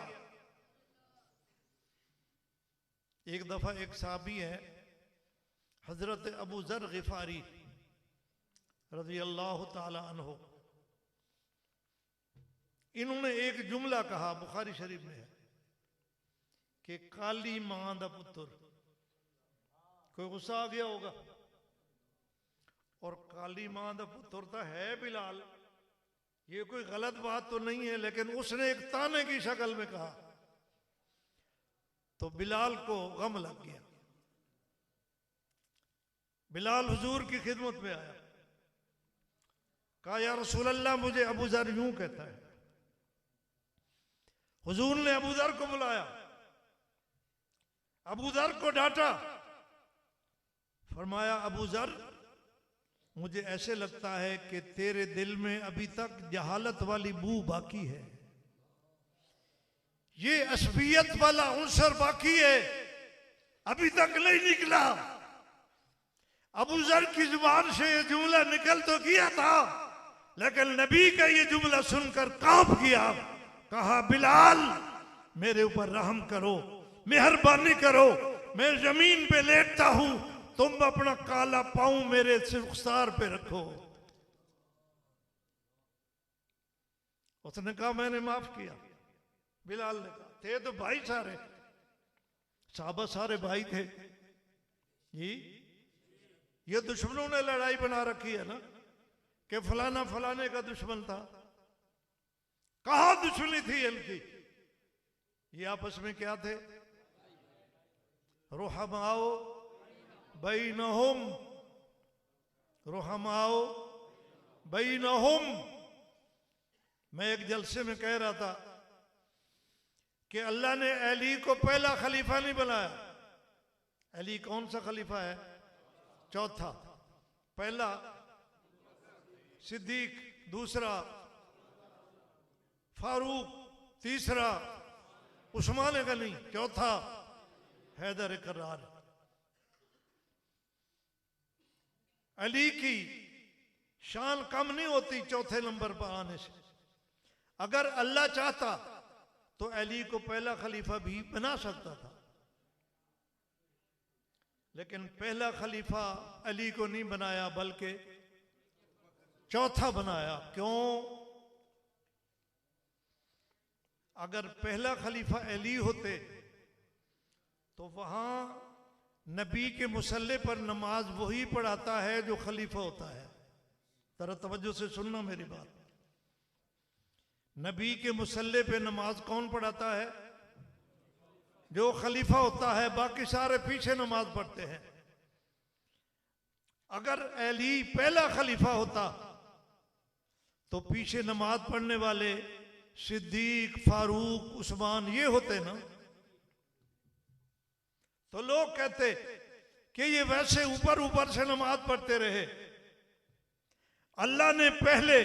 एक दफा एक साहबी है हजरत अबू जर गिफारी रज़ी अल्लाह ताला अन्हु, इन्होंने एक जुमला कहा, बुखारी शरीफ में है कि काली मां दा पुत्र। कोई गुस्सा आ गया होगा। और काली मां दा पुत्र तो है बिलाल, ये कोई गलत बात तो नहीं है, लेकिन उसने एक ताने की शक्ल में कहा तो बिलाल को गम लग गया। बिलाल हुजूर की खिदमत में आया, कहा या रसूल अल्लाह मुझे अबू जर यूं कहता है। हुजूर ने अबू जर को बुलाया, अबू जर को डांटा, फरमाया अबू जर मुझे ऐसे लगता है कि तेरे दिल में अभी तक जहालत वाली बू बाकी है, ये असबियत वाला उन्सर बाकी है, अभी तक नहीं निकला। अबू जर की जुबान से ये जुमला निकल तो गया था, लेकिन नबी का ये जुमला सुनकर कांप गया। कहा बिलाल मेरे ऊपर रहम करो, मेहरबानी करो, मैं जमीन पे लेटता हूं, तुम अपना काला पांव मेरे रुखसार पे रखो। उसने कहा मैंने माफ किया। बिलाल ने कहा थे तो भाई सारे, साहबा सारे भाई थे जी। ये दुश्मनों ने लड़ाई बना रखी है ना कि फलाना फलाने का दुश्मन था। कहां दुश्मनी थी इनकी? ये आपस में क्या थे? रुहमाओ बैनहुम, रुहमाओ बैनहुम। मैं एक जलसे में कह रहा था कि अल्लाह ने अली को पहला खलीफा नहीं बनाया। अली कौन सा खलीफा है? चौथा। पहला सिद्दीक, दूसरा फारूक, तीसरा उस्मान गनी, चौथा हैदर करार। अली की शान कम नहीं होती चौथे नंबर पर आने से। अगर अल्लाह चाहता तो अली को पहला खलीफा भी बना सकता था, लेकिन पहला खलीफा अली को नहीं बनाया बल्कि चौथा बनाया। क्यों? अगर पहला खलीफा अली होते तो वहां नबी के मुसल्ले पर नमाज वही पढ़ाता है जो खलीफा होता है। जरा तवज्जो से सुनना मेरी बात। नबी के मुसल्ले पे नमाज कौन पढ़ाता है? जो खलीफा होता है। बाकी सारे पीछे नमाज पढ़ते हैं। अगर अली पहला खलीफा होता तो पीछे नमाज पढ़ने वाले सिद्दीक, फारूक, उस्मान ये होते ना। तो लोग कहते कि ये वैसे ऊपर ऊपर से नमाज पढ़ते रहे। अल्लाह ने पहले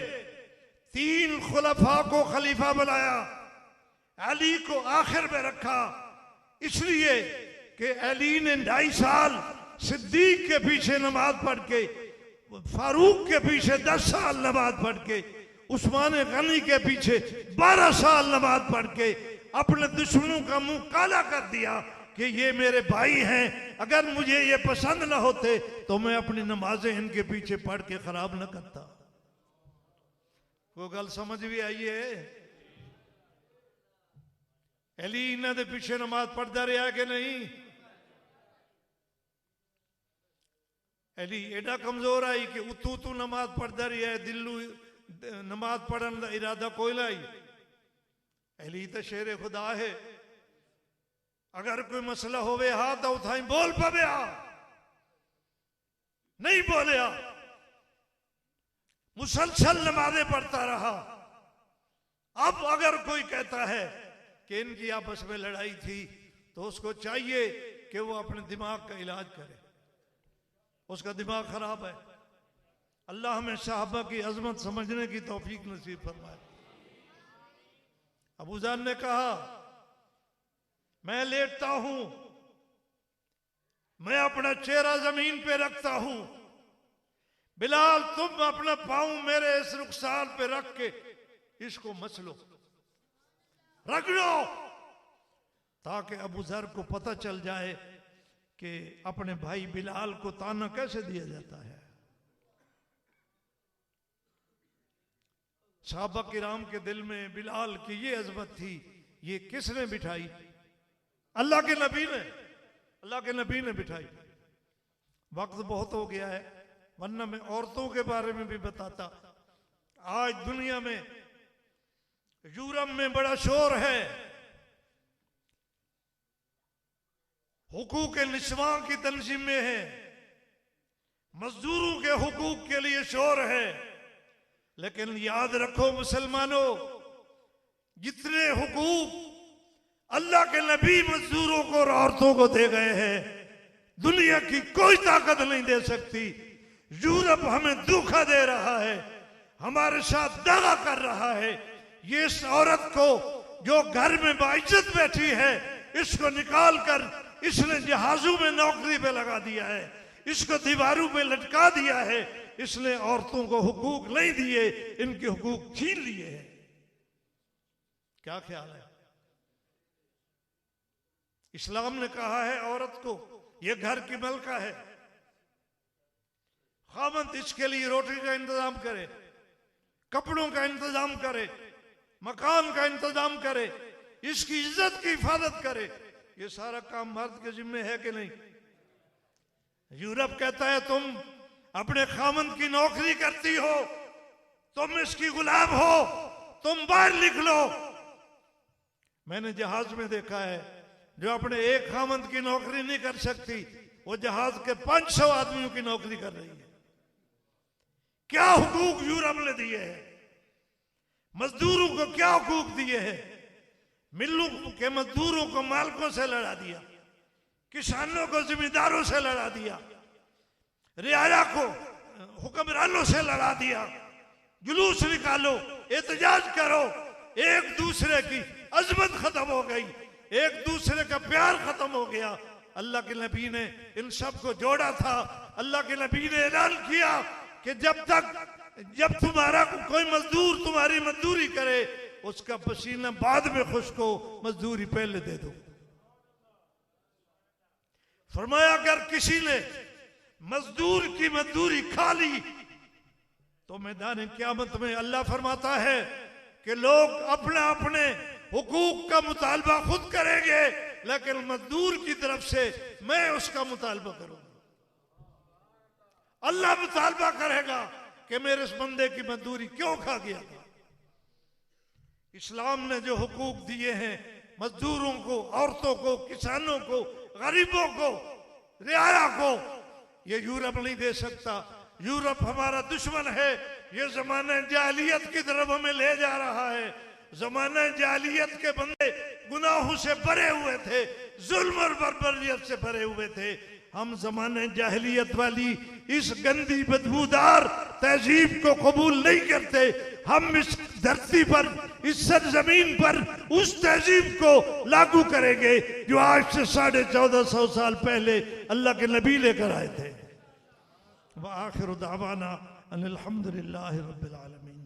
3 खुलफा को खलीफा बनाया, अली को आखिर में रखा, इसलिए कि अली ने 2.5 साल सिद्दीक के पीछे नमाज पढ़ के, फारूक के पीछे 10 साल नमाज पढ़ के, उस्मान गनी के पीछे 12 साल नमाज पढ़ के अपने दुश्मनों का मुंह काला कर दिया कि ये मेरे भाई हैं। अगर मुझे ये पसंद ना होते तो मैं अपनी नमाजें इनके पीछे पढ़ के खराब ना करता। कोई गल समझ भी आई है? अली इन्हों के पीछे नमाज पढ़ता रहा कि नहीं? अली एडा कमजोर आई कि उतू तू नमाज पढ़ता रहा है, दिल्लू नमाज पढ़ने का इरादा कोई लाई। अली तो शेर खुदा है। अगर कोई मसला होवे हाथ उठाई बोल पवे, नहीं बोलिया, मुसलसल नमाजें पढ़ता रहा। अब अगर कोई कहता है कि इनकी आपस में लड़ाई थी तो उसको चाहिए कि वो अपने दिमाग का इलाज करे। उसका दिमाग खराब है। अल्लाह हमें साहबा की अजमत समझने की तौफीक नसीब फरमाए। अबू जान ने कहा, मैं लेटता हूं, मैं अपना चेहरा जमीन पे रखता हूं, बिलाल तुम अपना पांव मेरे इस रुखसार पे रख के इसको मसलो, रगड़ो, ताकि अबू जर को पता चल जाए कि अपने भाई बिलाल को ताना कैसे दिया जाता है। सहाबा किराम के दिल में बिलाल की ये अजमत थी। ये किसने बिठाई? अल्लाह के नबी ने। अल्लाह के नबी ने बिठाई। वक्त बहुत हो गया है, वरना मैं औरतों के बारे में भी बताता। आज दुनिया में, यूरोप में बड़ा शोर है, हुकूक निस्वा की तंजीमें हैं, मजदूरों के हुकूक के लिए शोर है। लेकिन याद रखो मुसलमानों, जितने हुकूक अल्लाह के नबी मजदूरों को और औरतों को दे गए हैं, दुनिया की कोई ताकत नहीं दे सकती। यूरोप हमें धोखा दे रहा है, हमारे साथ दगा कर रहा है। ये इस औरत को जो घर में बाइज्जत बैठी है, इसको निकाल कर इसने जहाजों में नौकरी पे लगा दिया है, इसको दीवारों पे लटका दिया है। इसने औरतों को हुकूक नहीं दिए, इनके हुकूक छीन लिए हैं। क्या ख्याल है? इस्लाम ने कहा है औरत को यह घर की मलका है, खामद इसके लिए रोटी का इंतजाम करे, कपड़ों का इंतजाम करे, मकान का इंतजाम करे, इसकी इज्जत की हिफाजत करे। ये सारा काम मर्द के जिम्मे है कि नहीं? यूरोप कहता है तुम अपने खामद की नौकरी करती हो, तुम इसकी गुलाम हो, तुम बाहर लिख लो। मैंने जहाज में देखा है, जो अपने एक खामद की नौकरी नहीं कर सकती, वो जहाज के 500 आदमियों की नौकरी कर रही है। क्या हुकूक यूरोप ने दिए हैं? मजदूरों को क्या हुकूक दिए हैं? मिलों के मजदूरों को मालिकों से लड़ा दिया, किसानों को जिम्मेदारों से लड़ा दिया, रियाया को हुक्मरानों से लड़ा दिया। जुलूस निकालो, एहतजाज करो, एक दूसरे की अजमत खत्म हो गई, एक दूसरे का प्यार खत्म हो गया। अल्लाह के नबी ने इन सब को जोड़ा था। अल्लाह के नबी ने ऐलान किया कि जब तुम्हारा कोई मजदूर तुम्हारी मजदूरी करे, उसका पसीना बाद में खुश्क हो, मजदूरी पहले दे दो। फरमाया अगर किसी ने मजदूर की मजदूरी खा ली तो मैदान क़यामत में अल्लाह फरमाता है कि लोग अपने अपने हुकूक का मुतालबा खुद करेंगे, लेकिन मजदूर की तरफ से मैं उसका मुतालबा करूंगा। अल्लाह मुतालबा करेगा कि मेरे इस बंदे की मजदूरी क्यों खा गया था। इस्लाम ने जो हुकूक दिए हैं मजदूरों को, औरतों को, किसानों को, गरीबों को, रियाया को, ये यूरोप नहीं दे सकता। यूरोप हमारा दुश्मन है। ये जमाने जाहिलियत की तरफ हमें ले जा रहा है। जमाने जाहिलियत के बंदे गुनाहों से भरे हुए थे, जुल्म और बर्बरियत से भरे हुए थे। हम जमाने जाहिलियत वाली इस गंदी बदबूदार तहजीब को कबूल नहीं करते। हम इस धरती पर, इस सरजमीन पर उस तहजीब को लागू करेंगे जो आज से 1450 साल पहले अल्लाह के नबी लेकर आए थे। व आखिर दावाना अनिल हम्दुलिल्लाहि रब्बिल आलमीन।